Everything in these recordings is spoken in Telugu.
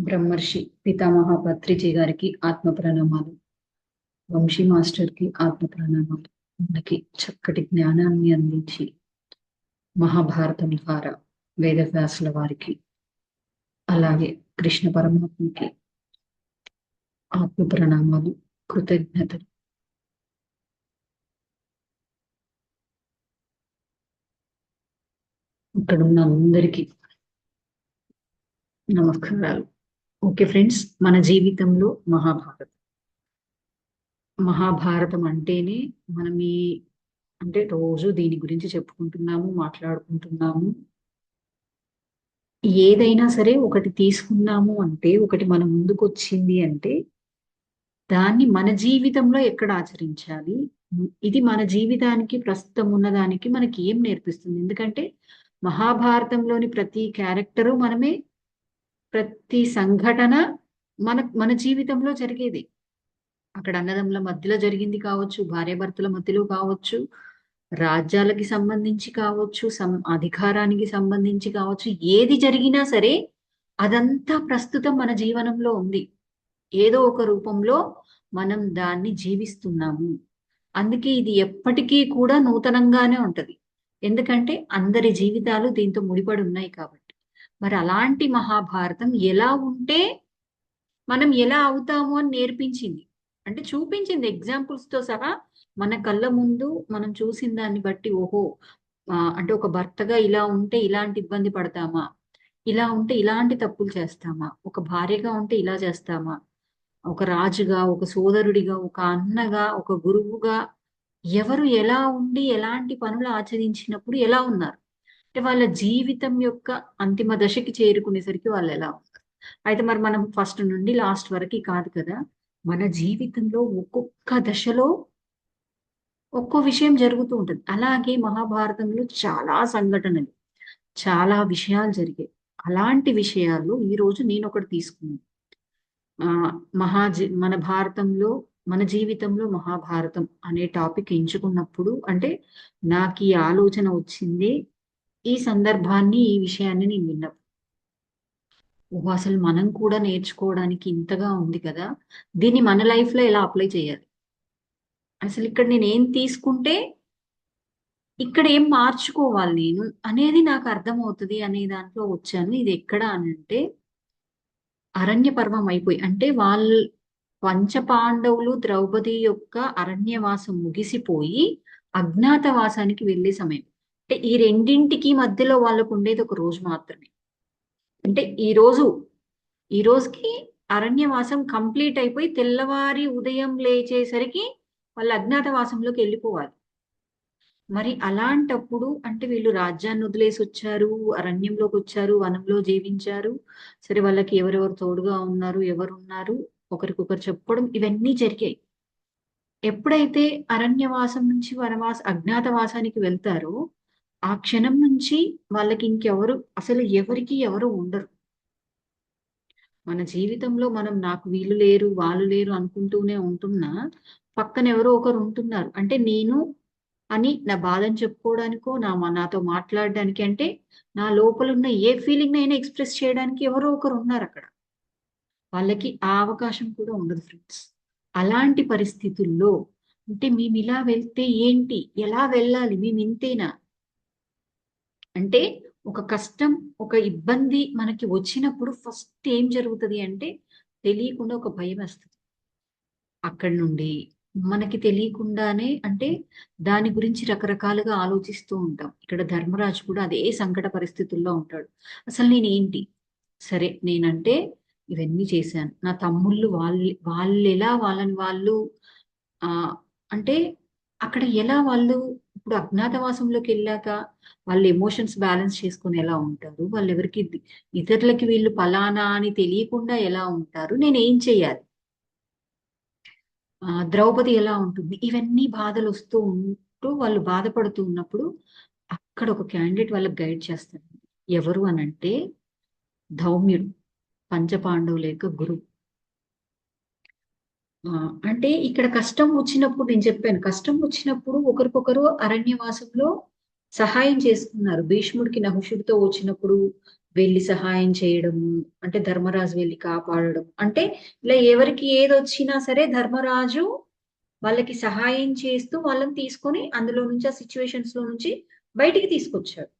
బ్రహ్మర్షి పితామహ పత్రిజీ గారికి ఆత్మ ప్రణామాలు. వంశీ మాస్టర్ కి ఆత్మ ప్రణామాలు. మనకి చక్కటి జ్ఞానాన్ని అందించి మహాభారతం ద్వారా వేదవ్యాసుల వారికి, అలాగే కృష్ణ పరమాత్మకి ఆత్మ ప్రణామాలు, కృతజ్ఞతలు. ఇక్కడ ఉన్న అందరికీ నమస్కారాలు. ఓకే ఫ్రెండ్స్, మన జీవితంలో మహాభారతం అంటేనే మనం అంటే రోజు దీని గురించి చెప్పుకుంటున్నాము, మాట్లాడుకుంటున్నాము. ఏదైనా సరే ఒకటి తీసుకున్నాము అంటే, ఒకటి మన ముందుకు వచ్చింది అంటే దాన్ని మన జీవితంలో ఎక్కడ ఆచరించాలి, ఇది మన జీవితానికి ప్రస్తుతం ఉన్నదానికి మనకి ఏం నేర్పిస్తుంది. ఎందుకంటే మహాభారతంలోని ప్రతి క్యారెక్టరు మనమే, ప్రతి సంఘటన మన మన జీవితంలో జరిగేది. అక్కడ అన్నదమ్ముల మధ్యలో జరిగింది కావచ్చు, భార్యాభర్తల మధ్యలో కావచ్చు, రాజ్యాలకి సంబంధించి కావచ్చు, అధికారానికి సంబంధించి కావచ్చు, ఏది జరిగినా సరే అదంతా ప్రస్తుతం మన జీవనంలో ఉంది. ఏదో ఒక రూపంలో మనం దాన్ని జీవిస్తున్నాము. అందుకే ఇది ఎప్పటికీ కూడా నూతనంగానే ఉంటది. ఎందుకంటే అందరి జీవితాలు దీంతో ముడిపడి ఉన్నాయి కాబట్టి. మరి అలాంటి మహాభారతం ఎలా ఉంటే మనం ఎలా అవుతాము అని నేర్పించింది. అంటే చూపించింది ఎగ్జాంపుల్స్ తో సహా. మన కళ్ళ ముందు మనం చూసిన దాన్ని బట్టి, ఓహో, అంటే ఒక భర్తగా ఇలా ఉంటే ఇలాంటి ఇబ్బంది పడతామా, ఇలా ఉంటే ఇలాంటి తప్పులు చేస్తామా, ఒక భార్యగా ఉంటే ఇలా చేస్తామా, ఒక రాజుగా, ఒక సోదరుడిగా, ఒక అన్నగా, ఒక గురువుగా ఎవరు ఎలా ఉండి ఎలాంటి పనులు ఆచరించినప్పుడు ఎలా ఉన్నారు, అంటే వాళ్ళ జీవితం యొక్క అంతిమ దశకి చేరుకునేసరికి వాళ్ళు ఎలా ఉన్నారు. అయితే మరి మనం ఫస్ట్ నుండి లాస్ట్ వరకు కాదు కదా, మన జీవితంలో ఒక్కొక్క దశలో ఒక్కో విషయం జరుగుతూ ఉంటుంది. అలాగే మహాభారతంలో చాలా సంఘటనలు, చాలా విషయాలు జరిగాయి. అలాంటి విషయాలు ఈ రోజు నేను ఒకటి తీసుకున్నాను. ఆ మన భారతంలో, మన జీవితంలో మహాభారతం అనే టాపిక్ ఎంచుకున్నప్పుడు, అంటే నాకు ఈ ఆలోచన వచ్చింది ఈ సందర్భాన్ని, ఈ విషయాన్ని నేను విన్నప్పుడు. ఓహో, అసలు మనం కూడా నేర్చుకోవడానికి ఇంతగా ఉంది కదా, దీన్ని మన లైఫ్ లో ఎలా అప్లై చేయాలి, అసలు ఇక్కడ నేను ఏం తీసుకుంటే ఇక్కడ ఏం మార్చుకోవాలి నేను అనేది నాకు అర్థమవుతుంది అనే దాంట్లో వచ్చాను. ఇది ఎక్కడ అనంటే అరణ్య పర్వం అయిపోయి, అంటే పంచపాండవులు ద్రౌపది యొక్క అరణ్యవాసం ముగిసిపోయి అజ్ఞాతవాసానికి వెళ్లే సమయం. అంటే ఈ రెండింటికి మధ్యలో వాళ్ళకు ఉండేది ఒక రోజు మాత్రమే. అంటే ఈ రోజుకి అరణ్యవాసం కంప్లీట్ అయిపోయి తెల్లవారి ఉదయం లేచేసరికి వాళ్ళు అజ్ఞాతవాసంలోకి వెళ్ళిపోవాలి. మరి అలాంటప్పుడు అంటే వీళ్ళు రాజ్యాన్ని వదిలేసి వచ్చారు, అరణ్యంలోకి వచ్చారు, వనంలో జీవించారు. సరే, వాళ్ళకి ఎవరెవరు తోడుగా ఉన్నారు, ఎవరున్నారు, ఒకరికొకరు చెప్పడం, ఇవన్నీ జరిగాయి. ఎప్పుడైతే అరణ్యవాసం నుంచి అజ్ఞాతవాసానికి వెళ్తారో ఆ క్షణం నుంచి వాళ్ళకి ఇంకెవరు, అసలు ఎవరికి ఎవరు ఉండరు. మన జీవితంలో మనం నాకు వీళ్ళు లేరు, వాళ్ళు లేరు అనుకుంటూనే ఉంటున్నా, పక్కన ఎవరో ఒకరు ఉంటున్నారు. అంటే నేను అని నా బాధని చెప్పుకోవడానికో, నాతో మాట్లాడడానికి, అంటే నా లోపల ఉన్న ఏ ఫీలింగ్ అయినా ఎక్స్ప్రెస్ చేయడానికి ఎవరో ఒకరు ఉన్నారు అక్కడ. వాళ్ళకి ఆ అవకాశం కూడా ఉండదు ఫ్రెండ్స్. అలాంటి పరిస్థితుల్లో అంటే మేము ఇలా వెళ్తే ఏంటి, ఎలా వెళ్ళాలి, మేము ఇంతేనా, అంటే ఒక కష్టం, ఒక ఇబ్బంది మనకి వచ్చినప్పుడు ఫస్ట్ ఏం జరుగుతుంది అంటే తెలియకుండా ఒక భయం వస్తుంది. అక్కడి నుండి మనకి తెలియకుండానే, అంటే దాని గురించి రకరకాలుగా ఆలోచిస్తూ ఉంటాం. ఇక్కడ ధర్మరాజు కూడా అదే సంకట పరిస్థితుల్లో ఉంటాడు. అసలు నేనేంటి, సరే నేనంటే ఇవన్నీ చేశాను, నా తమ్ముళ్ళు వాళ్ళు ఎలా వాళ్ళని వాళ్ళు ఆ అంటే అక్కడ ఎలా వాళ్ళు ఇప్పుడు అజ్ఞాతవాసంలోకి వెళ్ళాక వాళ్ళు ఎమోషన్స్ బ్యాలెన్స్ చేసుకొని ఎలా ఉంటారు, వాళ్ళు ఎవరికి ఇతరులకి వీళ్ళు ఫలానా అని తెలియకుండా ఎలా ఉంటారు, నేను ఏం చేయాలి, ద్రౌపది ఎలా ఉంటుంది, ఇవన్నీ బాధలు వస్తూ ఉంటూ వాళ్ళు బాధపడుతూ ఉన్నప్పుడు అక్కడ ఒక క్యాండిడేట్ వాళ్ళకి గైడ్ చేస్తాడు. ఎవరు అనంటే ధౌమ్యుడు, పంచపాండవుల యొక్క గురువు. అంటే ఇక్కడ కష్టం వచ్చినప్పుడు, నేను చెప్పాను, కష్టం వచ్చినప్పుడు ఒకరికొకరు అరణ్యవాసంలో సహాయం చేసుకున్నారు. భీష్ముడికి నహుషుడితో వచ్చినప్పుడు వెళ్ళి సహాయం చేయడము, అంటే ధర్మరాజు వెళ్ళి కాపాడడం. అంటే ఇలా ఎవరికి ఏదొచ్చినా సరే ధర్మరాజు వాళ్ళకి సహాయం చేస్తూ వాళ్ళని తీసుకొని అందులో నుంచి ఆ సిచ్యువేషన్స్ లో నుంచి బయటికి తీసుకొచ్చాడు.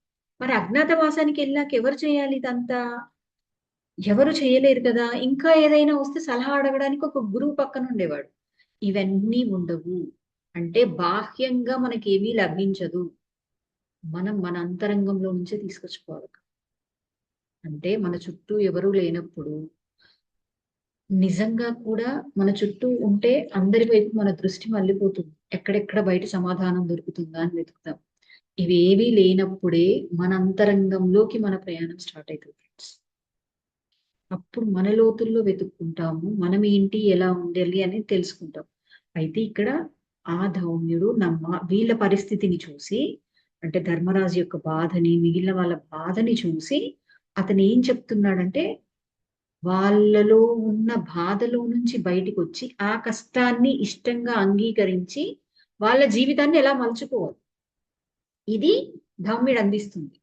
మరి అజ్ఞాతవాసానికి వెళ్ళాక ఎవరు చేయాలి ఇదంతా? ఎవరు చేయలేరు కదా! ఇంకా ఏదైనా వస్తే సలహా అడగడానికి ఒక గురువు పక్కన ఉండేవాడు. ఇవన్నీ ఉండవు. అంటే బాహ్యంగా మనకేమీ లభించదు. మనం మన అంతరంగంలో నుంచే తీసుకొచ్చుకోవాలి. అంటే మన చుట్టూ ఎవరూ లేనప్పుడు నిజంగా కూడా మన చుట్టూ ఉంటే అందరి వైపు మన దృష్టి మళ్ళిపోతుంది. ఎక్కడెక్కడ బయట సమాధానం దొరుకుతుందా అని వెతుకుతాం. ఇవేవీ లేనప్పుడే మన అంతరంగంలోకి మన ప్రయాణం స్టార్ట్ అయితది ఫ్రెండ్స్. అప్పుడు మన లోతుల్లో వెతుక్కుంటాము. మనం ఏంటి, ఎలా ఉండాలి అనేది తెలుసుకుంటాం. అయితే ఇక్కడ ఆ ధౌమ్యుడు వీళ్ళ పరిస్థితిని చూసి, అంటే ధర్మరాజు యొక్క బాధని, మిగిలిన వాళ్ళ బాధని చూసి అతను ఏం చెప్తున్నాడంటే, వాళ్ళలో ఉన్న బాధలో నుంచి బయటికొచ్చి, ఆ కష్టాన్ని ఇష్టంగా అంగీకరించి, వాళ్ళ జీవితాన్ని ఎలా మలుచుకోవాలి. ఇది ధౌమ్యుడు అందిస్తుంది.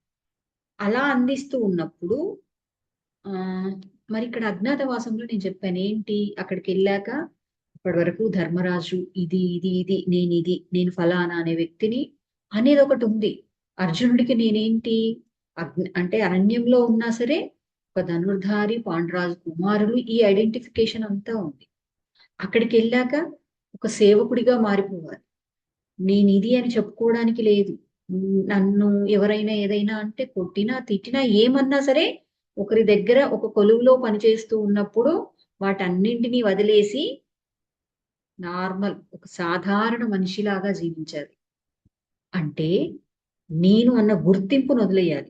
అలా అందిస్తూ ఉన్నప్పుడు మరి ఇక్కడ అజ్ఞాతవాసంలో నేను చెప్పాను ఏంటి, అక్కడికెళ్ళాక ఇప్పటి వరకు ధర్మరాజు ఇది నేను ఫలానా అనే వ్యక్తిని అనేది ఒకటి ఉంది. అర్జునుడికి నేనేంటి, అంటే అరణ్యంలో ఉన్నా సరే ఒక ధనుర్ధారి, పాండురాజు కుమారులు, ఈ ఐడెంటిఫికేషన్ అంతా ఉంది. అక్కడికి వెళ్ళాక ఒక సేవకుడిగా మారిపోవాలి. నేను ఇది అని చెప్పుకోవడానికి లేదు. నన్ను ఎవరైనా ఏదైనా అంటే కొట్టినా, తిట్టినా, ఏమన్నా సరే ఒకరి దగ్గర ఒక కొలువులో పనిచేస్తూ ఉన్నప్పుడు వాటన్నింటినీ వదిలేసి నార్మల్ ఒక సాధారణ మనిషిలాగా జీవించాలి. అంటే నేను అన్న గుర్తింపును వదిలేయాలి.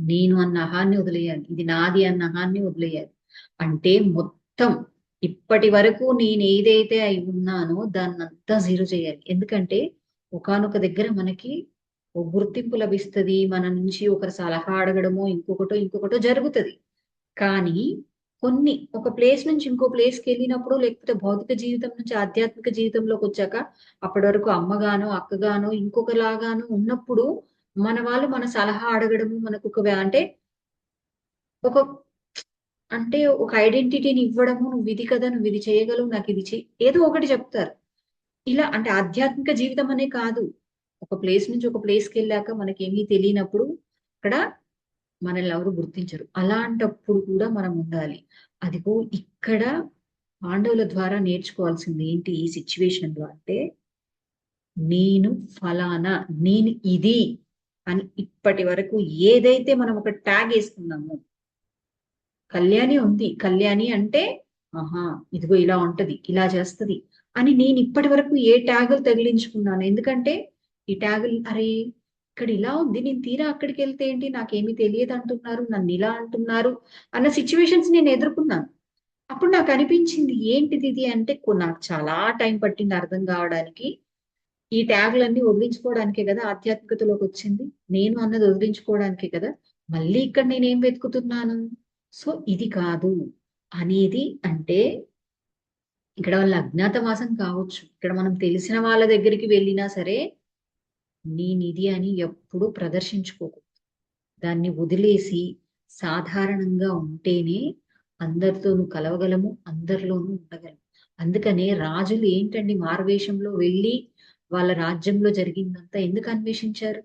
నేను అన్న అహాన్ని వదిలేయాలి. ఇది నాది అన్న అహాన్ని వదిలేయాలి. అంటే మొత్తం ఇప్పటి వరకు నేను ఏదైతే అయి ఉన్నానో దాన్నంతా జీరో చేయాలి. ఎందుకంటే ఒకానొక దగ్గర మనకి ఓ గుర్తింపు లభిస్తది. మన నుంచి ఒకరు సలహా అడగడమో, ఇంకొకటో జరుగుతది. కానీ ఒక ప్లేస్ నుంచి ఇంకో ప్లేస్‌కి వెళ్ళినప్పుడు, లేకపోతే భౌతిక జీవితం నుంచి ఆధ్యాత్మిక జీవితంలోకి వచ్చాక, అప్పటి వరకు అమ్మగానో, అక్కగానో, ఇంకొకలాగానో ఉన్నప్పుడు, మన వాళ్ళు మన సలహా అడగడము, అంటే ఒక ఒక ఐడెంటిటీని ఇవ్వడము, నువ్విది కదా! నువ్విది చేయగలవు, నాకిది ఏదో ఒకటి చెప్తారు. ఇలా అంటే ఆధ్యాత్మిక జీవితం అనే కాదు. ఒక ప్లేస్ నుంచి ఒక ప్లేస్‌కెళ్ళాక మనకేమీ తెలియనప్పుడు, అక్కడ మనల్ని ఎవరు గుర్తించరు. అలాంటప్పుడు కూడా మనం ఉండాలి. అదిగో ఇక్కడ పాండవుల ద్వారా నేర్చుకోవాల్సింది ఏంటి ఈ సిట్యుయేషన్‌లో అంటే, నేను ఫలానా, నేను ఇది అని ఇప్పటి వరకు ఏదైతే మనం ఒక ట్యాగ్ ఏసుకున్నామో, కళ్యాణి ఉంది. కళ్యాణి అంటే, ఆహా! ఇదిగో ఇలా ఉంటది, ఇలా చేస్తది అని నేను ఇప్పటి వరకు ఏ ట్యాగులు తగిలించుకున్నాను. ఎందుకంటే ఈ ట్యాగులు అరే! ఇక్కడ ఇలా ఉంది. నేను తీరా అక్కడికెళ్తే ఏంటి నాకేమి తెలియదంటున్నారు. నన్నిలా అంటున్నారు అన్న సిట్యుయేషన్స్ నేను ఎదుర్కొన్నాను. అప్పుడు నాకనిపించింది ఏంటిదిది అంటే నాకు చాలా టైం పట్టింది అర్థం కావడానికి. ఈ ట్యాగులన్నీ వదిలించుకోవడానికే గదా ఆధ్యాత్మికతలోకొచ్చింది. నేను అన్నది వదిలించుకోవడానికే కదా! మళ్ళీ ఇక్కడ నేనేం వెతుకుతున్నాను? సో, ఇది కాదు అనేది అంటే ఇక్కడ వాళ్ళ అజ్ఞాతవాసం కావచ్చు. ఇక్కడ మనం తెలిసిన వాళ్ళ దగ్గరికి వెళ్ళినా సరే, నేనిది అని ఎప్పుడూ ప్రదర్శించుకోకూడదు. దాన్ని వదిలేసి సాధారణంగా ఉంటేనే అందరితోనూ కలవగలము, అందరిలోనూ ఉండగలము. అందుకనే రాజులు ఏంటండి మారువేషంలో వెళ్ళి వాళ్ళ రాజ్యంలో జరిగిందంతా ఎందుకు అన్వేషించారు?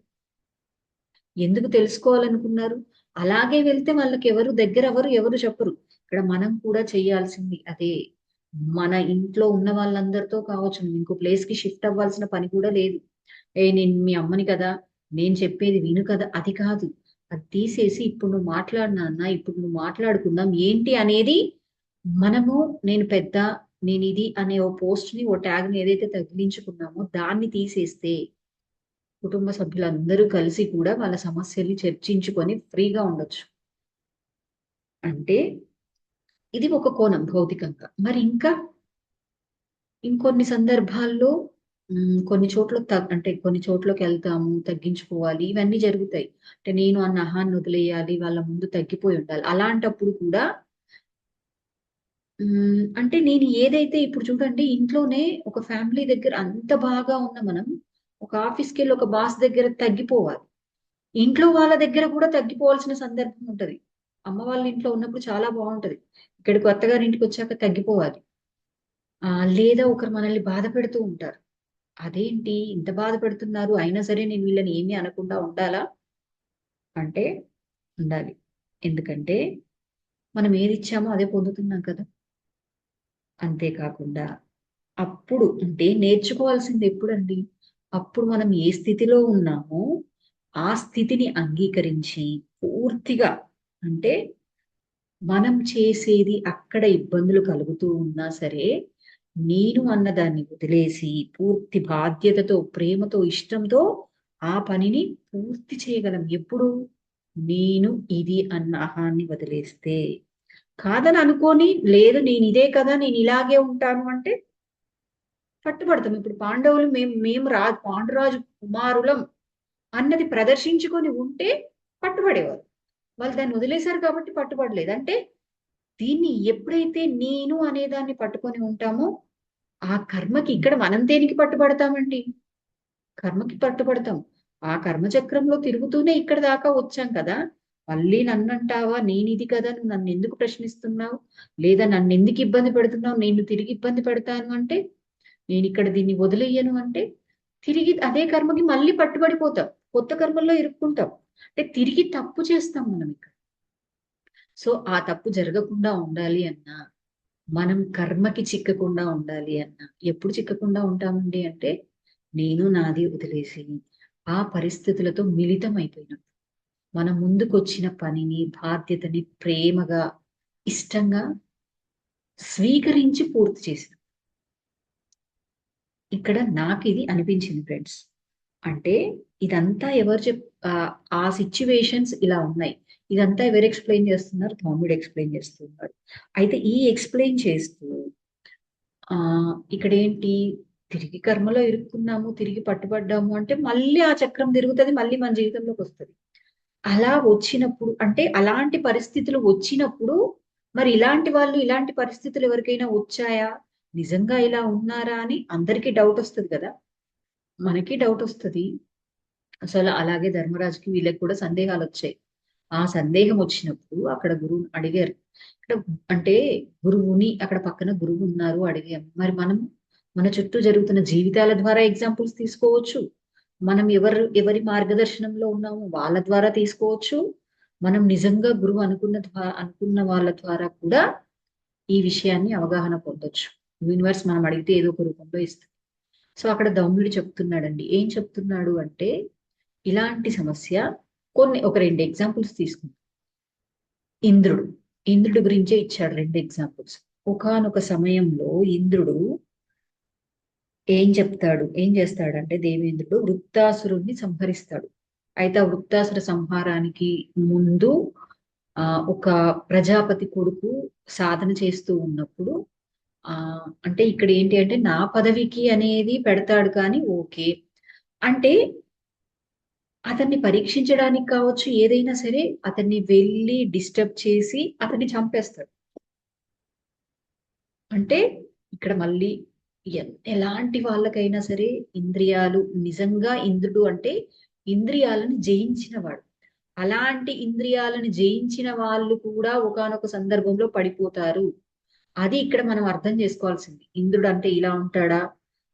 ఎందుకు తెలుసుకోవాలనుకున్నారు? అలాగే వెళ్తే వాళ్ళకెవరు దగ్గరవ్వరు, ఎవరు చెప్పరు. ఇక్కడ మనం కూడా చేయాల్సింది అదే. మన ఇంట్లో ఉన్న వాళ్ళందరితో కావచ్చు, నువ్వు ఇంకో ప్లేస్‌కి షిఫ్ట్ అవ్వాల్సిన పని కూడా లేదు. నేను మీ అమ్మని కదా! నేను చెప్పేది విను కదా! అది కాదు. అది తీసేసి ఇప్పుడు నువ్వు మాట్లాడు నాన్న, ఇప్పుడు నువ్వు మాట్లాడుకుందాం ఏంటి అనేది మనము నేను పెద్ద, నేనిది అనే ఓ పోస్ట్‌ని, ఓ ట్యాగ్‌ని ఏదైతే తగిలించుకున్నామో దాన్ని తీసేస్తే కుటుంబ సభ్యులందరూ కలిసి కూడా వాళ్ళ సమస్యల్ని చర్చించుకొని ఫ్రీగా ఉండొచ్చు. అంటే ఇది ఒక కోణం భౌతికంగా. మరి ఇంకా ఇంకొన్ని సందర్భాల్లో కొన్ని చోట్ల అంటే కొన్ని చోట్లకెళ్తాము, తగ్గించుకోవాలి. ఇవన్నీ జరుగుతాయి. అంటే నేను అన్న అహాన్ని వదిలేయాలి. వాళ్ళ ముందు తగ్గిపోయి ఉండాలి. అలాంటప్పుడు కూడా అంటే నేను ఏదైతే ఇప్పుడు చూడండి ఇంట్లోనే ఒక ఫ్యామిలీ దగ్గర అంత బాగా ఉన్న మనం ఒక ఆఫీస్‌కెళ్ళి ఒక బాస్ దగ్గర తగ్గిపోవాలి. ఇంట్లో వాళ్ళ దగ్గర కూడా తగ్గిపోవాల్సిన సందర్భం ఉంటది. అమ్మ వాళ్ళ ఇంట్లో ఉన్నప్పుడు చాలా బాగుంటది. ఇక్కడికి అత్తగారింటికి వచ్చాక తగ్గిపోవాలి. లేదా ఒకరు మనల్ని బాధ పెడుతూ ఉంటారు. అదేంటి ఇంత బాధ పెడుతున్నారు అయినా సరే నేను వీళ్ళని ఏమీ అనకుండా ఉండాలా అంటే ఉండాలి. ఎందుకంటే మనం ఏది ఇచ్చామో అదే పొందుతున్నాం కదా. అంతేకాకుండా అప్పుడు అంటే నేర్చుకోవాల్సింది ఎప్పుడండి? అప్పుడు మనం ఏ స్థితిలో ఉన్నామో ఆ స్థితిని అంగీకరించి పూర్తిగా అంటే మనం చేసేది అక్కడ ఇబ్బందులు కలుగుతూ ఉన్నా సరే నేను అన్నదాన్ని వదిలేసి పూర్తి బాధ్యతతో ప్రేమతో ఇష్టంతో ఆ పనిని పూర్తి చేయగలం ఎప్పుడు నేను ఇది అన్న అహాన్ని వదిలేస్తే. కాదని అనుకోని లేదు నేను ఇదే కదా నేను ఇలాగే ఉంటాను అంటే పట్టుబడతాం. ఇప్పుడు పాండవులు మేము పాండురాజు కుమారులం అన్నది ప్రదర్శించుకొని ఉంటే పట్టుబడేవారు. వాళ్ళు దాన్ని వదిలేశారు కాబట్టి పట్టుబడలేదు. అంటే దీన్ని ఎప్పుడైతే నేను అనేదాన్ని పట్టుకొని ఉంటామో ఆ కర్మకి ఇక్కడ మనం దేనికి పట్టుబడతామండి? కర్మకి పట్టుబడతాం. ఆ కర్మ చక్రంలో తిరుగుతూనే ఇక్కడ దాకా వచ్చాం కదా. మళ్ళీ నన్నంటావా నేనిది కదా నువ్వు నన్ను ఎందుకు ప్రశ్నిస్తున్నావు? లేదా నన్ను ఎందుకు ఇబ్బంది పెడుతున్నావు? నేను తిరిగి ఇబ్బంది పెడతాను అంటే నేను ఇక్కడ దీన్ని వదిలేయను అంటే తిరిగి అదే కర్మకి మళ్ళీ పట్టుబడిపోతాం. కొత్త కర్మల్లో ఇరుక్కుంటాం. అంటే తిరిగి తప్పు చేస్తాం మనం ఇక్కడ. సో ఆ తప్పు జరగకుండా ఉండాలి అన్నా మనం కర్మకి చిక్కకుండా ఉండాలి అన్నా ఎప్పుడు చిక్కకుండా ఉంటామండి అంటే నేను నాది వదిలేసి ఆ పరిస్థితులతో మిళితం అయిపోయినప్పుడు మన ముందుకొచ్చిన పనిని బాధ్యతని ప్రేమగా ఇష్టంగా స్వీకరించి పూర్తి చేసిన ఇక్కడ నాకు ఇది అనిపించింది ఫ్రెండ్స్. అంటే ఇదంతా ఎవరు ఆ సిచ్యువేషన్స్ ఇలా ఉన్నాయి. ఇదంతా ఎవరు ఎక్స్ప్లెయిన్ చేస్తున్నారు? థామిడ్ ఎక్స్ప్లెయిన్ చేస్తున్నారు. అయితే ఈ ఎక్స్ప్లెయిన్ చేస్తూ ఆ ఇక్కడ ఏంటి తిరిగి కర్మలో ఇరుక్కున్నాము తిరిగి పట్టుబడ్డాము అంటే మళ్ళీ ఆ చక్రం తిరుగుతుంది మళ్ళీ మన జీవితంలోకి వస్తుంది. అలా వచ్చినప్పుడు అంటే అలాంటి పరిస్థితులు వచ్చినప్పుడు మరి ఇలాంటి వాళ్ళు ఇలాంటి పరిస్థితులు ఎవరికైనా వచ్చాయా నిజంగా ఇలా ఉన్నారా అని అందరికీ డౌట్ వస్తుంది కదా. మనకి డౌట్ వస్తుంది. అసలు అలాగే ధర్మరాజుకి వీళ్ళకి కూడా సందేహాలు వచ్చాయి. ఆ సందేహం వచ్చినప్పుడు అక్కడ గురువు అడిగారు. ఇక్కడ అంటే గురువుని అక్కడ పక్కన గురువు ఉన్నారు అడిగాము. మరి మనం మన చుట్టూ జరుగుతున్న జీవితాల ద్వారా ఎగ్జాంపుల్స్ తీసుకోవచ్చు. మనం ఎవరి మార్గదర్శనంలో ఉన్నామో వాళ్ళ ద్వారా తీసుకోవచ్చు. మనం నిజంగా గురువు అనుకున్న వాళ్ళ ద్వారా కూడా ఈ విషయాన్ని అవగాహన పొందొచ్చు. యూనివర్స్ మనం అడిగితే ఏదో ఒక రూపంలో ఇస్తుంది. సో అక్కడ దౌమ్యుడు చెప్తున్నాడండి. ఏం చెప్తున్నాడు అంటే ఇలాంటి సమస్య ఒక రెండు ఎగ్జాంపుల్స్ తీసుకుందాం. ఇంద్రుడు ఇంద్రుడి గురించే ఇచ్చాడు రెండు ఎగ్జాంపుల్స్. ఒకానొక సమయంలో ఇంద్రుడు ఏం చేస్తాడంటే దేవేంద్రుడు వృత్తాసురుణ్ణి సంహరిస్తాడు. అయితే ఆ వృత్తాసుర సంహారానికి ముందు ఒక ప్రజాపతి కొడుకు సాధన చేస్తూ ఉన్నప్పుడు ఆ అంటే ఇక్కడ ఏంటి అంటే నా పదవికి అనేది పెడతాడు కానీ ఓకే అంటే అతన్ని పరీక్షించడానికి కావచ్చు ఏదైనా సరే అతన్ని వెళ్ళి డిస్టర్బ్ చేసి అతన్ని చంపేస్తాడు. అంటే ఇక్కడ మళ్ళీ ఎలాంటి వాళ్ళకైనా సరే ఇంద్రియాలు నిజంగా ఇంద్రుడు అంటే ఇంద్రియాలను జయించిన వాడు. అలాంటి ఇంద్రియాలను జయించిన వాళ్ళు కూడా ఒకానొక సందర్భంలో పడిపోతారు. అది ఇక్కడ మనం అర్థం చేసుకోవాల్సింది. ఇంద్రుడు అంటే ఇలా ఉంటాడా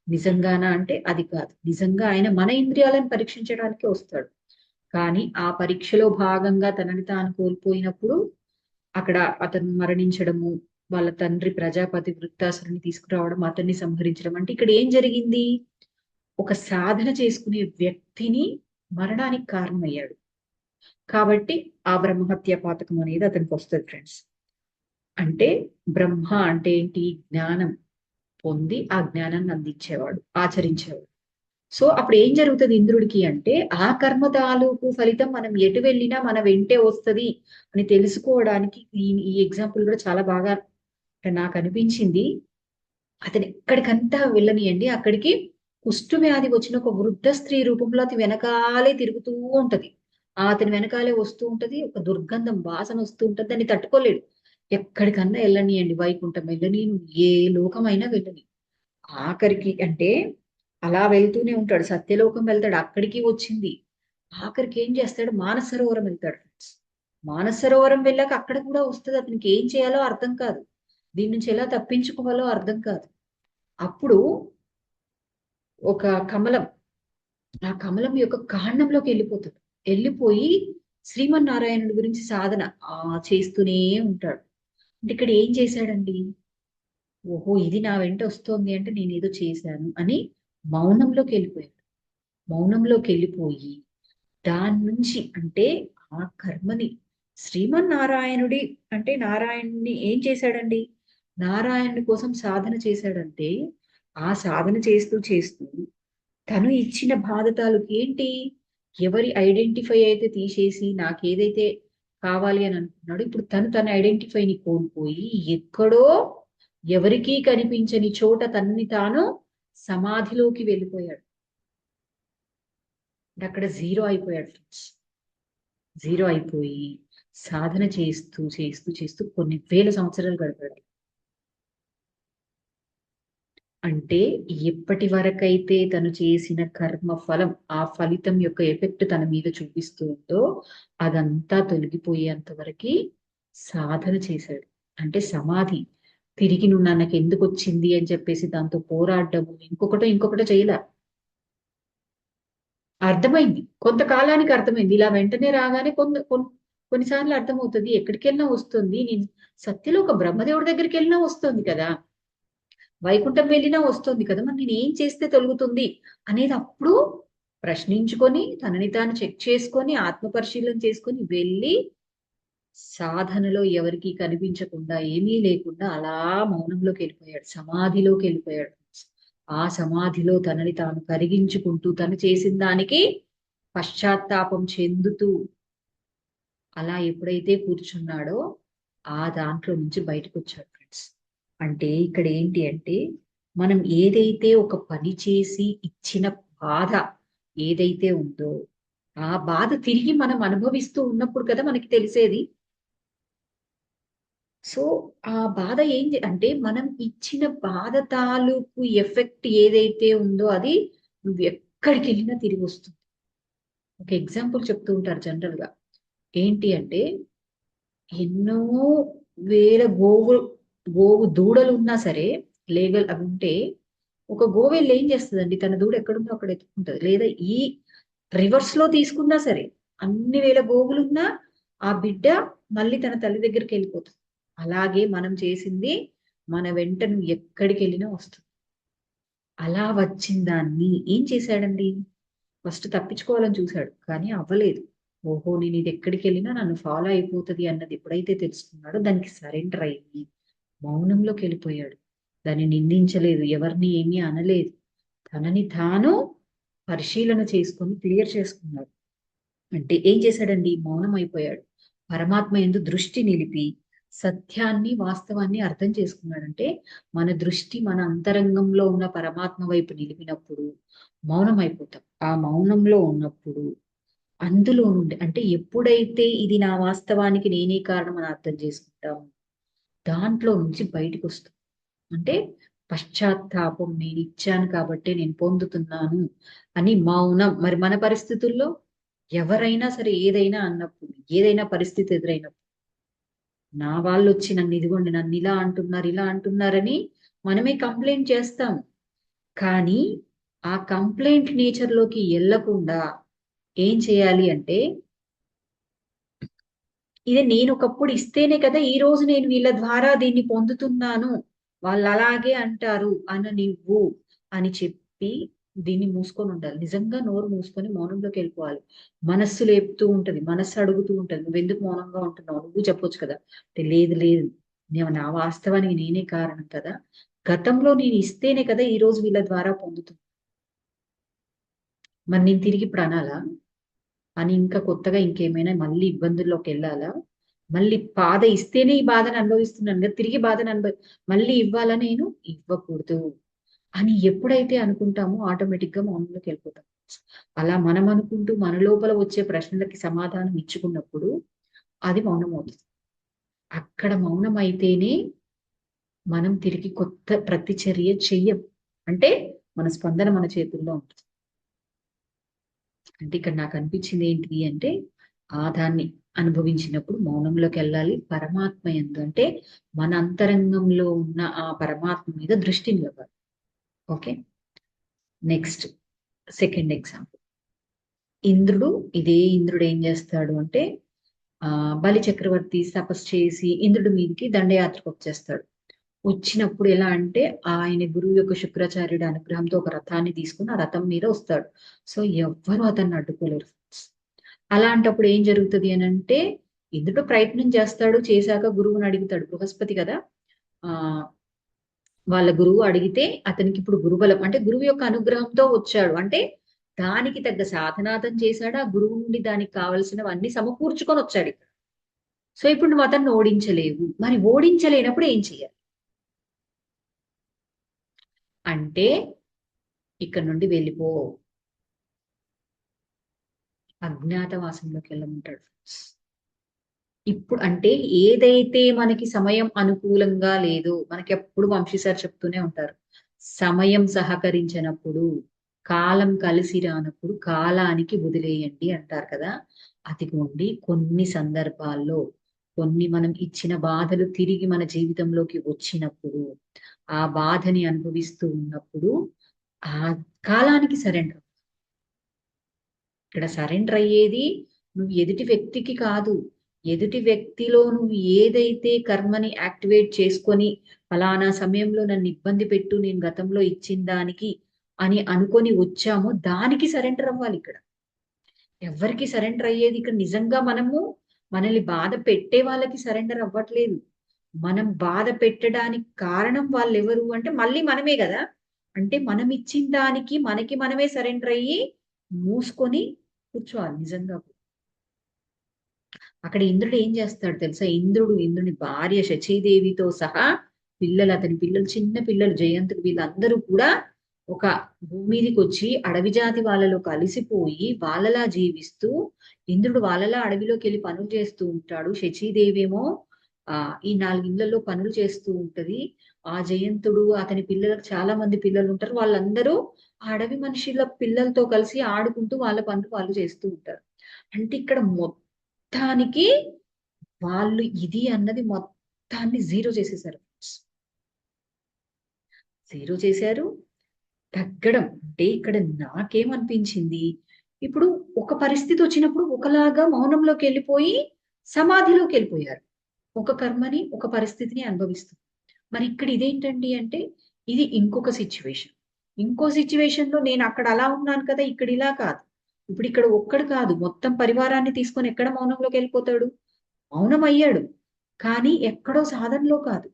నిజంగానా అంటే అది కాదు. నిజంగా ఆయన మన ఇంద్రియాలను పరీక్షించడానికి వస్తాడు. కానీ ఆ పరీక్షలో భాగంగా తనని తాను కోల్పోయినప్పుడు అక్కడ అతను మరణించడము వాళ్ళ తండ్రి ప్రజాపతి వృత్తాసురుని తీసుకురావడం అతన్ని సంహరించడం అంటే ఇక్కడ ఏం జరిగింది? ఒక సాధన చేసుకునే వ్యక్తిని మరణానికి కారణమయ్యాడు. కాబట్టి ఆ బ్రహ్మహత్య పాతకం అనేది అతనికి వస్తుంది ఫ్రెండ్స్. అంటే బ్రహ్మ అంటే ఏంటి? జ్ఞానం పొంది ఆ జ్ఞానాన్ని అందించేవాడు ఆచరించేవాడు. సో అప్పుడు ఏం జరుగుతుంది ఇంద్రుడికి అంటే ఆ కర్మ తాలూకు ఫలితం మనం ఎటు వెళ్ళినా మన వెంటే వస్తుంది అని తెలుసుకోవడానికి ఈ ఎగ్జాంపుల్ కూడా చాలా బాగా నాకు అనిపించింది. అతను ఎక్కడికంతా వెళ్ళనియండి అక్కడికి కుష్టు వ్యాధి వచ్చిన ఒక వృద్ధ స్త్రీ రూపంలో అతని వెనకాలే తిరుగుతూ ఉంటది. అతని వెనకాలే వస్తూ ఉంటది. ఒక దుర్గంధం వాసన వస్తూ ఉంటది. దాన్ని తట్టుకోలేడు. ఎక్కడికన్నా వెళ్ళనియండి వైకుంఠం వెళ్ళని ఏ లోకమైనా వెళ్ళని ఆఖరికి అంటే అలా వెళ్తూనే ఉంటాడు. సత్యలోకం వెళ్తాడు. అక్కడికి వచ్చింది. ఆఖరికి ఏం చేస్తాడు, మానసరోవరం వెళ్తాడు ఫ్రెండ్స్. మానసరోవరం వెళ్ళాక అక్కడ కూడా వస్తుంది, అతనికి ఏం చేయాలో అర్థం కాదు, దీని నుంచి ఎలా తప్పించుకోవాలో అర్థం కాదు. అప్పుడు ఒక కమలం, ఆ కమలం యొక్క కాండంలోకి వెళ్ళిపోతాడు. వెళ్ళిపోయి శ్రీమన్నారాయణుడి గురించి సాధన చేస్తూనే ఉంటాడు. అంటే ఇక్కడ ఏం చేశాడండి, ఓహో ఇది నా వెంట వస్తోంది అంటే నేను ఏదో చేశాను అని మౌనంలోకి వెళ్ళిపోయాడు. మౌనంలోకి వెళ్ళిపోయి దాని నుంచి అంటే ఆ కర్మని శ్రీమన్నారాయణుడి అంటే నారాయణుని ఏం చేశాడండి, నారాయణుడి కోసం సాధన చేశాడంటే ఆ సాధన చేస్తూ చేస్తూ తను ఇచ్చిన బాధతాలకు ఏంటి, ఎవరి ఐడెంటిఫై అయితే తీసేసి నాకేదైతే కావాలి అని అనుకున్నాడు, ఇప్పుడు తన ఐడెంటిఫైని కోల్పోయి ఎక్కడో ఎవరికీ కనిపించని చోట తనని తాను సమాధిలోకి వెళ్ళిపోయాడు. అక్కడ జీరో అయిపోయాడు ఫ్రెండ్స్. జీరో అయిపోయి సాధన చేస్తూ చేస్తూ చేస్తూ కొన్ని వేల సంవత్సరాలు గడిపాడు. అంటే ఎప్పటి వరకైతే తను చేసిన కర్మ ఫలం, ఆ ఫలితం యొక్క ఎఫెక్ట్ తన మీద చూపిస్తూ ఉందో అదంతా తొలగిపోయేంత వరకు సాధన చేశాడు. అంటే సమాధి. తిరిగి నువ్వు నాకు ఎందుకు వచ్చింది అని చెప్పేసి దాంతో పోరాడము ఇంకొకటో చేయలే. అర్థమైంది, కొంతకాలానికి అర్థమైంది. ఇలా వెంటనే రాగానే కొన్నిసార్లు అర్థమవుతుంది, ఎక్కడికి వెళ్ళినా వస్తుంది. నేను సత్యలో ఒక బ్రహ్మదేవుడి దగ్గరికి వెళ్ళినా వస్తుంది కదా, వైకుంఠం వెళ్ళినా వస్తుంది కదా, మరి నేను ఏం చేస్తే తొలుగుతుంది అనేది అప్పుడు ప్రశ్నించుకొని తనని తాను చెక్ చేసుకొని ఆత్మ పరిశీలన చేసుకొని వెళ్ళి సాధనలో ఎవరికి కనిపించకుండా ఏమీ లేకుండా అలా మౌనంలోకి వెళ్ళిపోయాడు, సమాధిలోకి వెళ్ళిపోయాడు. ఆ సమాధిలో తనని తాను కరిగించుకుంటూ తను చేసిన దానికి పశ్చాత్తాపం చెందుతూ అలా ఎప్పుడైతే కూర్చున్నాడో ఆ దాంట్లో నుంచి బయటకు వచ్చాడు ఫ్రెండ్స్. అంటే ఇక్కడ ఏంటి అంటే మనం ఏదైతే ఒక పని చేసి ఇచ్చిన బాధ ఏదైతే ఉందో ఆ బాధ తిరిగి మనం అనుభవిస్తూ ఉన్నప్పుడు కదా మనకి తెలిసేది. సో ఆ బాధ అంటే మనం ఇచ్చిన బాధ తాలూకు ఎఫెక్ట్ ఏదైతే ఉందో అది నువ్వు ఎక్కడికి వెళ్ళినా తిరిగి వస్తుంది. ఒక ఎగ్జాంపుల్ చెప్తూ ఉంటారు జనరల్ గా, ఏంటి అంటే ఎన్నో వేల గోవు దూడలు ఉన్నా సరే లేగల్ అవి ఉంటే ఒక గోవెల్లి ఏం చేస్తుందండి, తన దూడ ఎక్కడుందో అక్కడ ఎత్తుకుంటది. లేదా ఈ రివర్స్ లో తీసుకున్నా సరే అన్ని వేల గోవులున్నా ఆ బిడ్డ మళ్ళీ తన తల్లి దగ్గరికి వెళ్ళిపోతుంది. అలాగే మనం చేసింది మన వెంట నువ్వు ఎక్కడికి వెళ్ళినా వస్తుంది. అలా వచ్చిన దాన్ని ఏం చేశాడండి, ఫస్ట్ తప్పించుకోవాలని చూశాడు కానీ అవ్వలేదు. ఓహో నేను ఇది ఎక్కడికి వెళ్ళినా నన్ను ఫాలో అయిపోతుంది అన్నది ఎప్పుడైతే తెలుసుకున్నాడో దానికి సరెండర్ అయ్యి మౌనంలోకి వెళ్ళిపోయాడు. దాన్ని నిందించలేదు, ఎవరిని ఏమీ అనలేదు, తనని తాను పరిశీలన చేసుకొని క్లియర్ చేసుకున్నాడు. అంటే ఏం చేశాడండి, మౌనం అయిపోయాడు. పరమాత్మ యందు దృష్టి నిలిపి సత్యాన్ని వాస్తవాన్ని అర్థం చేసుకున్నాడంటే మన దృష్టి మన అంతరంగంలో ఉన్న పరమాత్మ వైపు నిలిపినప్పుడు మౌనం అయిపోతాం. ఆ మౌనంలో ఉన్నప్పుడు అందులో నుండి అంటే ఎప్పుడైతే ఇది నా వాస్తవానికి నేనే కారణం అని అర్థం చేసుకుంటాము దాంట్లో నుంచి బయటకు వస్తాం. అంటే పశ్చాత్తాపం, నేను ఇచ్చాను కాబట్టి నేను పొందుతున్నాను అని మౌనం. మరి మన పరిస్థితుల్లో ఎవరైనా సరే ఏదైనా అన్నప్పుడు ఏదైనా పరిస్థితి ఎదురైనప్పుడు నా వాళ్ళు వచ్చి నన్ను ఇదిగోండి నన్ను ఇలా అంటున్నారు ఇలా అంటున్నారని మనమే కంప్లైంట్ చేస్తాం. కానీ ఆ కంప్లైంట్ నేచర్ లోకి వెళ్ళకుండా ఏం చేయాలి అంటే ఇది నేను ఒకప్పుడు ఇస్తేనే కదా ఈ రోజు నేను వీళ్ళ ద్వారా దీన్ని పొందుతున్నాను, వాళ్ళు అలాగే అంటారు అన్న నువ్వు అని చెప్పి దీన్ని మూసుకొని ఉండాలి. నిజంగా నోరు మూసుకొని మౌనంలోకి వెళ్ళిపోవాలి. మనస్సు లేపుతూ ఉంటది, మనస్సు అడుగుతూ ఉంటది నువ్వు ఎందుకు మౌనంగా ఉంటున్నావు, నువ్వు చెప్పొచ్చు కదా అంటే లేదు లేదు నేను నా వాస్తవానికి నేనే కారణం కదా, గతంలో నేను ఇస్తేనే కదా ఈ రోజు వీళ్ళ ద్వారా పొందుతున్నా, మరి నేను తిరిగి ఇప్పుడు అనాలా అని ఇంకా కొత్తగా ఇంకేమైనా మళ్ళీ ఇబ్బందుల్లోకి వెళ్ళాలా, మళ్ళీ బాధ ఇస్తేనే ఈ బాధను అనుభవిస్తున్నాను కదా తిరిగి బాధను మళ్ళీ ఇవ్వాలా, నేను ఇవ్వకూడదు అని ఎప్పుడైతే అనుకుంటామో ఆటోమేటిక్ గా మౌనంలోకి వెళ్ళిపోతాం. అలా మనం అనుకుంటూ మన లోపల వచ్చే ప్రశ్నలకి సమాధానం ఇచ్చుకున్నప్పుడు అది మౌనం అవుతుంది. అక్కడ మౌనం అయితేనే మనం తిరిగి కొత్త ప్రతిచర్య చెయ్యం. అంటే మన స్పందన మన చేతుల్లో ఉంటుంది. అంటే ఇక్కడ నాకు అనిపించింది ఏంటిది అంటే దాన్ని అనుభవించినప్పుడు మౌనంలోకి వెళ్ళాలి. పరమాత్మ యందు అంటే మన అంతరంగంలో ఉన్న ఆ పరమాత్మ మీద దృష్టి నిలవాలి. Okay, next second example. ఇంద్రుడు, ఇదే ఇంద్రుడు ఏం చేస్తాడు అంటే బలి చక్రవర్తి తపస్సు చేసి ఇంద్రుడి మీదకి దండయాత్రకు వచ్చేస్తాడు. వచ్చినప్పుడు ఎలా అంటే ఆయన గురువు యొక్క శుక్రాచార్యుడి అనుగ్రహంతో ఒక రథాన్ని తీసుకుని ఆ రథం మీద వస్తాడు. సో ఎవ్వరు అతన్ని అడ్డుకోలేరు. అలాంటప్పుడు ఏం జరుగుతుంది అని అంటే ఇంద్రుడు ప్రయత్నం చేస్తాడు, చేశాక గురువుని అడుగుతాడు. బృహస్పతి కదా, ఆ వాళ్ళ గురువు అడిగితే అతనికి ఇప్పుడు గురుబలం అంటే గురువు యొక్క అనుగ్రహంతో వచ్చాడు అంటే దానికి తగ్గ సాధనాథం చేశాడు. ఆ గురువు నుండి దానికి కావలసినవన్నీ సమకూర్చుకొని వచ్చాడు ఇక్కడ. సో ఇప్పుడు నువ్వు అతన్ని ఓడించలేవు. మరి ఓడించలేనప్పుడు ఏం చేయాలి అంటే ఇక్కడ నుండి వెళ్ళిపో, అజ్ఞాతవాసంలోకి వెళ్ళమంటాడు. ఇప్పుడు అంటే ఏదైతే మనకి సమయం అనుకూలంగా లేదో, మనకి ఎప్పుడు వంశీ సార్ చెప్తూనే ఉంటారు, సమయం సహకరించినప్పుడు, కాలం కలిసి రానప్పుడు కాలానికి వదిలేయండి అంటారు కదా. అదిగోండి కొన్ని సందర్భాల్లో కొన్ని మనం ఇచ్చిన బాధలు తిరిగి మన జీవితంలోకి వచ్చినప్పుడు, ఆ బాధని అనుభవిస్తూ ఉన్నప్పుడు ఆ కాలానికి సరెండర్. ఇక్కడ సరెండర్ అయ్యేది నువ్వు ఎదుటి వ్యక్తికి కాదు. ఎదుటి వ్యక్తిలో నువ్వు ఏదైతే కర్మని యాక్టివేట్ చేసుకొని ఫలానా సమయంలో నన్ను ఇబ్బంది పెట్టు నేను గతంలో ఇచ్చిన దానికి అని అనుకొని వచ్చామో దానికి సరెండర్ అవ్వాలి ఇక్కడ. ఎవరికి సరెండర్ అయ్యేది ఇక్కడ నిజంగా మనము మనల్ని బాధ పెట్టే వాళ్ళకి సరెండర్ అవ్వట్లేదు. మనం బాధ పెట్టడానికి కారణం వాళ్ళు ఎవరు అంటే మళ్ళీ మనమే కదా. అంటే మనం ఇచ్చిన దానికి మనకి మనమే సరెండర్ అయ్యి మూసుకొని కూర్చోవాలి నిజంగా. అక్కడ ఇంద్రుడు ఏం చేస్తాడు తెలుసా? ఇంద్రుని భార్య శచీదేవితో సహా పిల్లలు, అతని పిల్లలు, చిన్న పిల్లలు, జయంతుడు, వీళ్ళందరూ కూడా ఒక భూమి మీదకి వచ్చి అడవి జాతి వాళ్ళలో కలిసిపోయి వాళ్ళలా జీవిస్తూ, ఇంద్రుడు వాళ్ళలా అడవిలోకి వెళ్ళి పనులు చేస్తూ ఉంటాడు. శచీదేవి ఏమో ఈ 4 ఇళ్లలో పనులు చేస్తూ ఉంటది. ఆ జయంతుడు అతని పిల్లలకు చాలా మంది పిల్లలు ఉంటారు. వాళ్ళందరూ ఆ అడవి మనుషుల పిల్లలతో కలిసి ఆడుకుంటూ వాళ్ళ పనులు వాళ్ళు చేస్తూ ఉంటారు. అంటే ఇక్కడ మొత్తానికి వాళ్ళు ఇది అన్నది మొత్తాన్ని జీరో చేసేసారు. జీరో చేశారు. తగ్గడం అంటే ఇక్కడ నాకేమనిపించింది, ఇప్పుడు ఒక పరిస్థితి వచ్చినప్పుడు ఒకలాగా మౌనంలోకి వెళ్ళిపోయి సమాధిలోకి వెళ్ళిపోయారు. ఒక కర్మని ఒక పరిస్థితిని అనుభవిస్తుంది. మరి ఇక్కడ ఇదేంటండి అంటే ఇది ఇంకొక సిచ్యువేషన్. ఇంకో సిచ్యువేషన్ లో నేను అక్కడ అలా ఉన్నాను కదా, ఇక్కడ ఇలా కాదు. ఇప్పుడు ఇక్కడ ఒక్కడు కాదు, మొత్తం పరివారాన్ని తీసుకొని ఎక్కడ మౌనంలోకి వెళ్ళిపోతాడు? మౌనం అయ్యాడు, కానీ ఎక్కడో సాధనలో కాదు.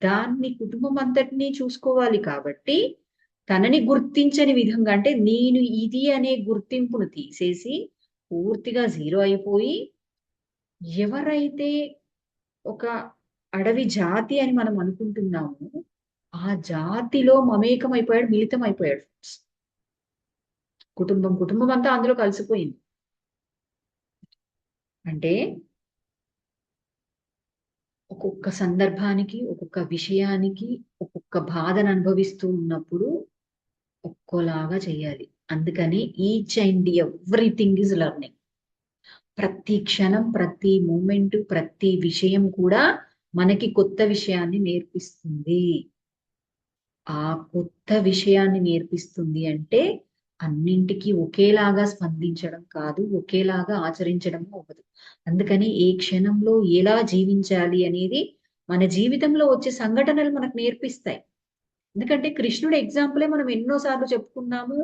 దాన్ని కుటుంబం అంతటినీ చూసుకోవాలి కాబట్టి తనని గుర్తించని విధంగా అంటే నేను ఇది అనే గుర్తింపును తీసేసి పూర్తిగా జీరో అయిపోయి, ఎవరైతే ఒక అడవి జాతి అని మనం అనుకుంటున్నాము ఆ జాతిలో మమేకం అయిపోయాడు, మిళితం అయిపోయాడు. కుటుంబం అంతా అందులో కలిసిపోయింది. అంటే ఒక్కొక్క సందర్భానికి ఒక్కొక్క విషయానికి ఒక్కొక్క బాధను అనుభవిస్తూ ఉన్నప్పుడు ఒక్కోలాగా చేయాలి. అందుకని each and everything is learning. ప్రతి క్షణం, ప్రతి మూమెంట్, ప్రతి విషయం కూడా మనకి కొత్త విషయాన్ని నేర్పిస్తుంది. ఆ కొత్త విషయాన్ని నేర్పిస్తుంది అంటే అన్నింటికి ఒకేలాగా స్పందించడం కాదు, ఒకేలాగా ఆచరించడం అవ్వదు. అందుకని ఏ క్షణంలో ఎలా జీవించాలి అనేది మన జీవితంలో వచ్చే సంఘటనలు మనకు నేర్పిస్తాయి. ఎందుకంటే కృష్ణుడు ఎగ్జాంపులే మనం ఎన్నో సార్లు చెప్పుకున్నాము,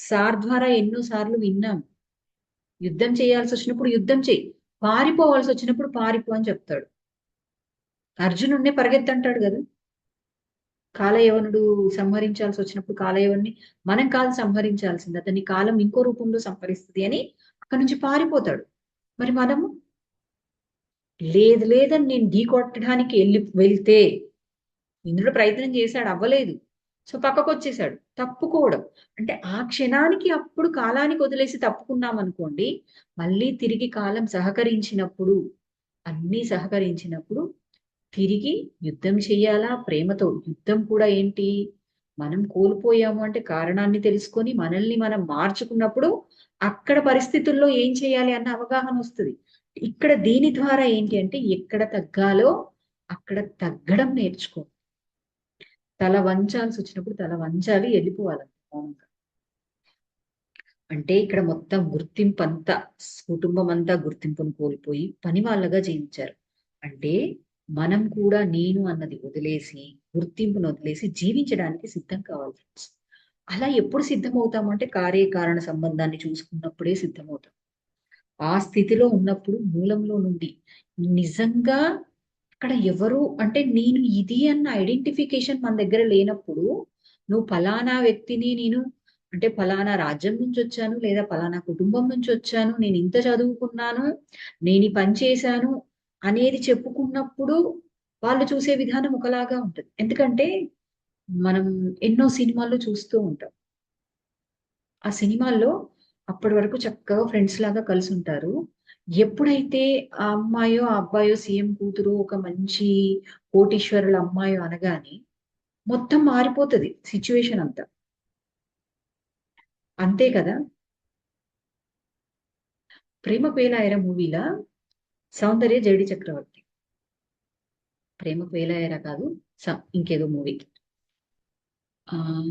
సార్ ద్వారా ఎన్నో సార్లు విన్నాము. యుద్ధం చేయాల్సి వచ్చినప్పుడు యుద్ధం చేయి, పారిపోవాల్సి వచ్చినప్పుడు పారిపో అని చెప్తాడు. అర్జునుడినే పరిగెత్తంటాడు కదా. కాలయవనుడు సంహరించాల్సి వచ్చినప్పుడు కాలయవన్ని మనం కాదు సంహరించాల్సింది, అతని కాలం ఇంకో రూపంలో సంహరిస్తుంది అని అక్కడి నుంచి పారిపోతాడు. మరి మనము లేదు లేదని నేను ఢీ కొట్టడానికి వెళ్తే ఇంద్రుడు ప్రయత్నం చేశాడు, అవ్వలేదు. సో పక్కకు వచ్చేసాడు. తప్పుకోవడం అంటే ఆ క్షణానికి అప్పుడు కాలానికి వదిలేసి తప్పుకున్నాం అనుకోండి, మళ్ళీ తిరిగి కాలం సహకరించినప్పుడు, అన్నీ సహకరించినప్పుడు తిరిగి యుద్ధం చెయ్యాలా ప్రేమతో. యుద్ధం కూడా ఏంటి, మనం కోల్పోయాము అంటే కారణాన్ని తెలుసుకొని మనల్ని మనం మార్చుకున్నప్పుడు అక్కడ పరిస్థితుల్లో ఏం చేయాలి అన్న అవగాహన వస్తుంది. ఇక్కడ దీని ద్వారా ఏంటి అంటే ఎక్కడ తగ్గాలో అక్కడ తగ్గడం నేర్చుకో. తల వంచాల్సి వచ్చినప్పుడు తల వంచాలి, వెళ్ళిపోవాలి మౌనంగా. అంటే ఇక్కడ మొత్తం గుర్తింపు అంతా, కుటుంబం అంతా గుర్తింపును కోల్పోయి పని వాళ్ళగా జీవించారు. అంటే మనం కూడా నేను అన్నది వదిలేసి, గుర్తింపును వదిలేసి జీవించడానికి సిద్ధం కావాలి ఫ్రెండ్స్. అలా ఎప్పుడు సిద్ధమవుతాం అంటే కార్యకారణ సంబంధాన్ని చూసుకున్నప్పుడే సిద్ధమవుతాం. ఆ స్థితిలో ఉన్నప్పుడు మూలంలో నుండి నిజంగా అక్కడ ఎవరు అంటే నేను ఇది అన్న ఐడెంటిఫికేషన్ మన దగ్గర లేనప్పుడు, నువ్వు ఫలానా వ్యక్తిని, నేను అంటే ఫలానా రాజ్యం నుంచి వచ్చాను, లేదా ఫలానా కుటుంబం నుంచి వచ్చాను, నేను ఇంత చదువుకున్నాను, నేను ఈ పని చేశాను అనేది చెప్పుకున్నప్పుడు వాళ్ళు చూసే విధానం ఒకలాగా ఉంటుంది. ఎందుకంటే మనం ఎన్నో సినిమాల్లో చూస్తూ ఉంటాం. ఆ సినిమాల్లో అప్పటి వరకు చక్కగా ఫ్రెండ్స్ లాగా కలిసి ఉంటారు. ఎప్పుడైతే ఆ అమ్మాయో, ఆ అబ్బాయో సీఎం కూతురు ఒక మంచి కోటీశ్వరుల అమ్మాయో అనగానే మొత్తం మారిపోతది సిట్యుయేషన్ అంతా. అంతే కదా! 'ప్రేమకు వేలాయరా' మూవీలా సౌందర్య జేడీ చక్రవర్తి. 'ప్రేమకు వేలాయరా' కాదు, ఇంకేదో మూవీ. ఆహ్,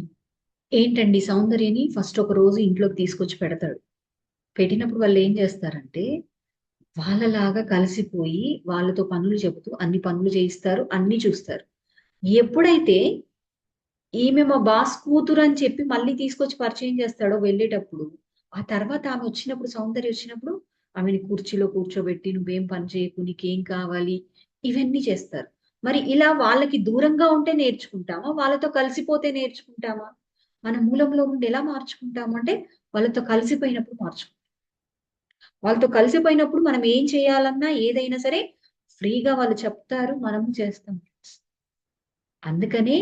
ఏంటండి సౌందర్యని ఫస్ట్ ఒక రోజు ఇంట్లోకి తీసుకొచ్చి పెడతాడు. పెట్టినప్పుడు వాళ్ళేం చేస్తారంటే వాళ్ళలాగా కలిసిపోయి వాళ్ళతో పనులు చెబుతూ అన్ని పనులు చేయిస్తారు, అన్నీ చూస్తారు. ఎప్పుడైతే ఈమె మా బాస్ కూతురు అని చెప్పి మళ్ళీ తీసుకొచ్చి పరిచయం చేస్తాడో వెళ్ళేటప్పుడు, ఆ తర్వాత ఆమె వచ్చినప్పుడు సౌందర్య వచ్చినప్పుడు ఆమెని కుర్చీలో కూర్చోబెట్టి నువ్వేం పని చేయకు, నీకేం కావాలి ఇవన్నీ చేస్తారు. మరి ఇలా వాళ్ళకి దూరంగా ఉంటే నేర్చుకుంటామా? వాళ్ళతో కలిసిపోతే నేర్చుకుంటామా? మన మూలంలో నుండి ఎలా మార్చుకుంటాము అంటే వాళ్ళతో కలిసిపోయినప్పుడు మార్చుకుంటాం. వాళ్ళతో కలిసిపోయినప్పుడు మనం ఏం చేయాలన్నా ఏదైనా సరే ఫ్రీగా వాళ్ళు చెప్తారు. మనము చేస్తాం. అందుకనే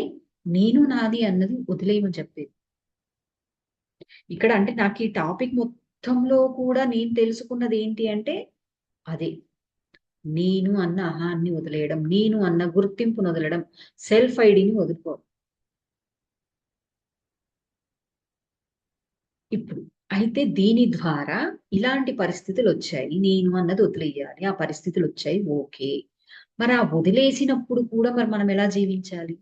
నేను నాది అన్నది వదిలేయమని చెప్పేది. ఇక్కడ అంటే నాకు ఈ టాపిక్ మొత్తంలో కూడా నేను తెలుసుకున్నది ఏంటి అంటే అదే. నేను అన్న అహాన్ని వదిలేయడం. నేను అన్న గుర్తింపును వదలడం. సెల్ఫ్ ఐడీని వదులుకోవడం. ఇప్పుడు అయితే దీని ద్వారా ఇలాంటి పరిస్థితులొచ్చాయి. నేను అన్నది వదిలేయాలి. ఆ పరిస్థితులొచ్చాయి. ఓకే. మరి ఆ వదిలేసినప్పుడు కూడా మరి మనం ఎలా జీవించాలి?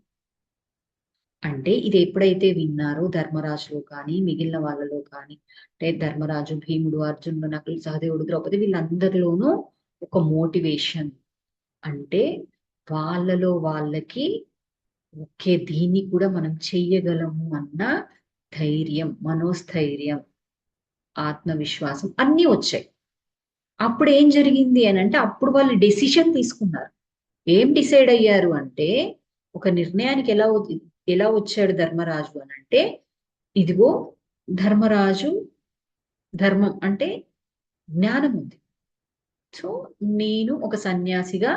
అంటే ఇది ఎప్పుడైతే విన్నారో ధర్మరాజులో కానీ, మిగిలిన వాళ్ళలో కానీ, అంటే ధర్మరాజు, భీముడు, అర్జునుడు, నకులు, సహదేవుడు, ద్రౌపది వీళ్ళందరిలోనూ ఒక మోటివేషన్. అంటే వాళ్ళలో వాళ్ళకి ఓకే. దీన్ని కూడా మనం చెయ్యగలము అన్న ధైర్యం, మనోస్థైర్యం, ఆత్మవిశ్వాసం అన్నీ వచ్చాయి. అప్పుడేం జరిగింది అనంటే అప్పుడు వాళ్ళు డెసిషన్ తీసుకున్నారు. ఏం డిసైడ్ అయ్యారు అంటే ఒక నిర్ణయానికి ఎలా వచ్చాడు ధర్మరాజు అనంటే ఇదిగో ధర్మరాజు ధర్మం అంటే జ్ఞానం ఉంది. సో నేను ఒక సన్యాసిగా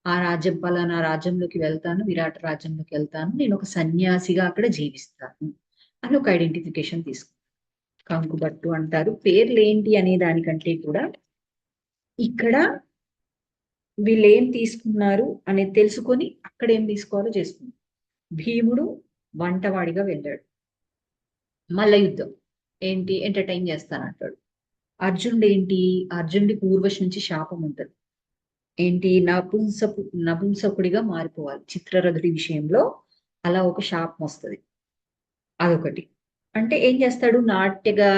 ఆ రాజ్యం పలానా రాజ్యంలోకి వెళ్తాను, విరాట రాజ్యంలోకి వెళ్తాను. నేను ఒక సన్యాసిగా అక్కడ జీవిస్తాను అని ఒక ఐడెంటిఫికేషన్ తీసుకున్నాను. కంకుబట్టు అంటారు. పేర్లేంటి అనే దానికంటే కూడా ఇక్కడ వీళ్ళేం తీసుకున్నారు అనేది తెలుసుకొని అక్కడ ఏం తీసుకోవాలో చేసుకున్నారు. భీముడు వంటవాడిగా వెళ్ళాడు. మల్ల యుద్ధం ఏంటి ఎంటర్టైన్ చేస్తానంటాడు. అర్జునుడు ఏంటి అర్జునుడికి ఊర్వశి నుంచి శాపం ఉంటది. ఏంటి నపుంసకుడిగా మారిపోవాలి. చిత్రరథుడి విషయంలో అలా ఒక శాపం వస్తది. అదొకటి. అంటే ఏం చేస్తాడు నాట్యగా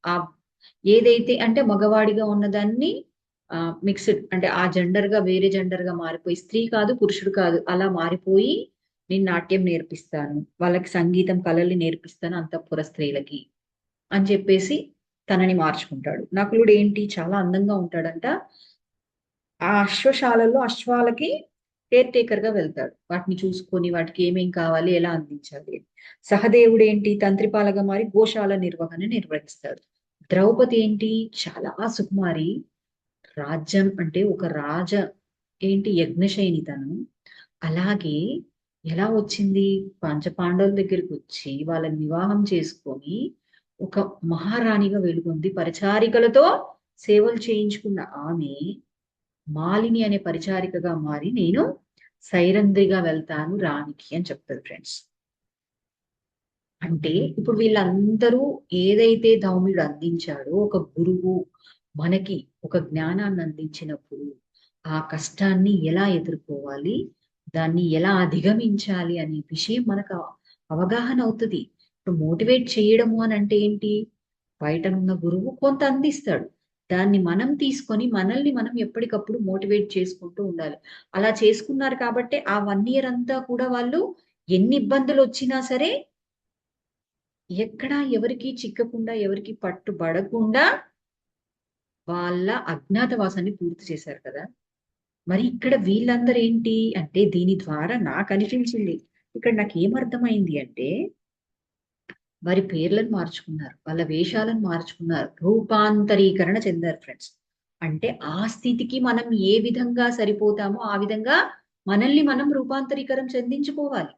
ఆ ఏదైతే అంటే మగవాడిగా ఉన్నదాన్ని మిక్స్డ్ అంటే ఆ జెండర్ గా వేరే జెండర్ గా మారిపోయి స్త్రీ కాదు, పురుషుడు కాదు అలా మారిపోయి నేను నాట్యం నేర్పిస్తాను. వాళ్ళకి సంగీతం కళల్ని నేర్పిస్తాను అంతఃపుర స్త్రీలకి అని చెప్పేసి తనని మార్చుకుంటాడు. నకులుడు ఏంటి చాలా అందంగా ఉంటాడంట. ఆ అశ్వశాలలో అశ్వాలకి కేర్ టేకర్ గా వెళ్తాడు. వాటిని చూసుకొని వాటికి ఏమేం కావాలి, ఎలా అందించాలి. సహదేవుడు ఏంటి తంత్రిపాలగా మారి గోశాల నిర్వహణ నిర్వహిస్తాడు. ద్రౌపది ఏంటి చాలా సుకుమారి. రాజ్యం అంటే ఒక రాజ ఏంటి యజ్ఞశైని తను. అలాగే ఎలా వచ్చింది పంచపాండవుల దగ్గరికి వచ్చి వాళ్ళని వివాహం చేసుకొని ఒక మహారాణిగా వెలుగొంది పరిచారికలతో సేవలు చేయించుకున్న ఆమె మాలిని అనే పరిచారికగా మారి నేను సైరంధ్రిగా వెళ్తాను రానికి అని చెప్తారు ఫ్రెండ్స్. అంటే ఇప్పుడు వీళ్ళందరూ ఏదైతే ధౌమ్యుడు అందించాడో, ఒక గురువు మనకి ఒక జ్ఞానాన్ని అందించినప్పుడు ఆ కష్టాన్ని ఎలా ఎదుర్కోవాలి, దాన్ని ఎలా అధిగమించాలి అనే విషయం మనకు అవగాహన అవుతుంది. ఇప్పుడు మోటివేట్ చేయడము అని అంటే ఏంటి? బయటనున్న గురువు కొంత అందిస్తాడు. దాన్ని మనం తీసుకొని మనల్ని మనం ఎప్పటికప్పుడు మోటివేట్ చేసుకుంటూ ఉండాలి. అలా చేసుకున్నారు కాబట్టే ఆ 1 ఇయర్ అంతా కూడా వాళ్ళు ఎన్ని ఇబ్బందులు వచ్చినా సరే ఎక్కడా ఎవరికీ చిక్కకుండా, ఎవరికీ పట్టుబడకుండా వాళ్ళ అజ్ఞాతవాసాన్ని పూర్తి చేశారు కదా! మరి ఇక్కడ వీళ్ళందరూ ఏంటి అంటే దీని ద్వారా నాకనిపించింది. ఇక్కడ నాకేమర్థమైంది అంటే వారి పేర్లను మార్చుకున్నారు. వాళ్ళ వేషాలను మార్చుకున్నారు. రూపాంతరీకరణ చెందారు ఫ్రెండ్స్. అంటే ఆ స్థితికి మనం ఏ విధంగా సరిపోతామో ఆ విధంగా మనల్ని మనం రూపాంతరీకరం చెందించుకోవాలి.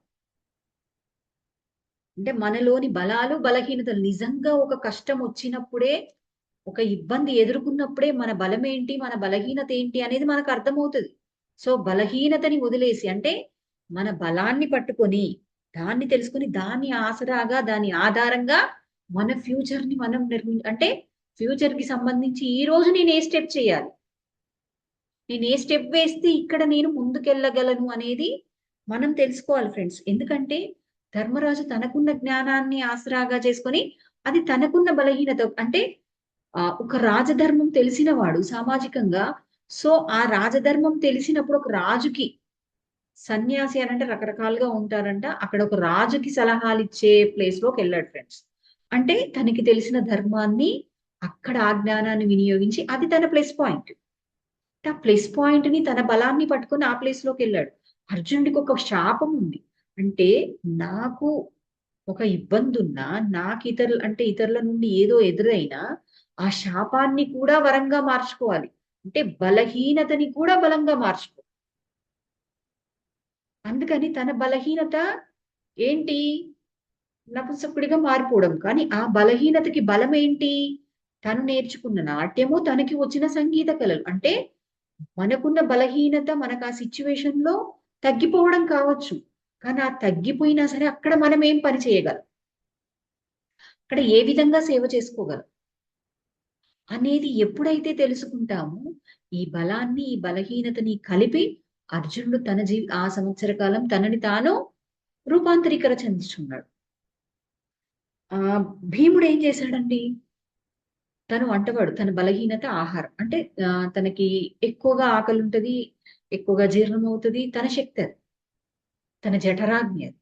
అంటే మనలోని బలాలు, బలహీనతలు నిజంగా ఒక కష్టం వచ్చినప్పుడే, ఒక ఇబ్బంది ఎదుర్కొన్నప్పుడే మన బలమేంటి, మన బలహీనత ఏంటి అనేది మనకు అర్థమవుతది. సో, బలహీనతని వదిలేసి అంటే మన బలాన్ని పట్టుకొని, దాన్ని తెలుసుకొని, దాన్ని ఆసరాగా, దాని ఆధారంగా మన ఫ్యూచర్‌ని మనం అంటే ఫ్యూచర్‌కి సంబంధించి ఈ రోజు నేను ఏ స్టెప్ చేయాలి? నేను ఏ స్టెప్ వేస్తే ఇక్కడ నేను ముందుకెళ్ళగలను అనేది మనం తెలుసుకోవాలి ఫ్రెండ్స్. ఎందుకంటే ధర్మరాజు తనకున్న జ్ఞానాన్ని ఆసరాగా చేసుకొని అది తనకున్న బలహీనత అంటే ఒక రాజధర్మం తెలిసినవాడు సామాజికంగా. సో, ఆ రాజధర్మం తెలిసినప్పుడు ఒక రాజుకి సన్యాసి అనంటే రకరకాలుగా ఉంటారంట. అక్కడ ఒక రాజుకి సలహాలిచ్చే ప్లేస్‌లోకెళ్ళాడు ఫ్రెండ్స్. అంటే తనకి తెలిసిన ధర్మాన్ని అక్కడ ఆ జ్ఞానాన్ని వినియోగించి అది తన ప్లస్ పాయింట్. ఆ ప్లస్ పాయింట్‌ని తన బలాన్ని పట్టుకొని ఆ ప్లేస్‌లోకెళ్ళాడు. అర్జునుడికి ఒక శాపం ఉంది. అంటే నాకు ఒక ఇబ్బందున్నా, నాకు ఇతరుల నుండి ఏదో ఎదురైనా, ఆ శాపాన్ని కూడా వరంగా మార్చుకోవాలి. అంటే బలహీనతని కూడా బలంగా మార్చుకో. అందుకని తన బలహీనత ఏంటి? నపుంసకుడిగా మారిపోవడం. కానీ ఆ బలహీనతకి బలమేంటి? తను నేర్చుకున్న నాట్యము, తనకి వచ్చిన సంగీత కళలు. అంటే మనకున్న బలహీనత మనకు ఆ సిట్యుయేషన్‌లో తగ్గిపోవడం కావచ్చు. కానీ ఆ తగ్గిపోయినా సరే అక్కడ మనం ఏం పని చేయగలం? అక్కడ ఏ విధంగా సేవ చేసుకోగలం? అనేది ఎప్పుడైతే తెలుసుకుంటామో, ఈ బలాన్ని, ఈ బలహీనతని కలిపి అర్జునుడు ఆ సంవత్సర కాలం తనని తాను రూపాంతరీకర చెందుచున్నాడు. భీముడు ఏం చేశాడండి? తను వంటవాడు. తన బలహీనత ఆహారం. అంటే తనకి ఎక్కువగా ఆకలుంటది, ఎక్కువగా జీర్ణమవుతది. తన శక్తి అది. తన జఠరాగ్ని అది.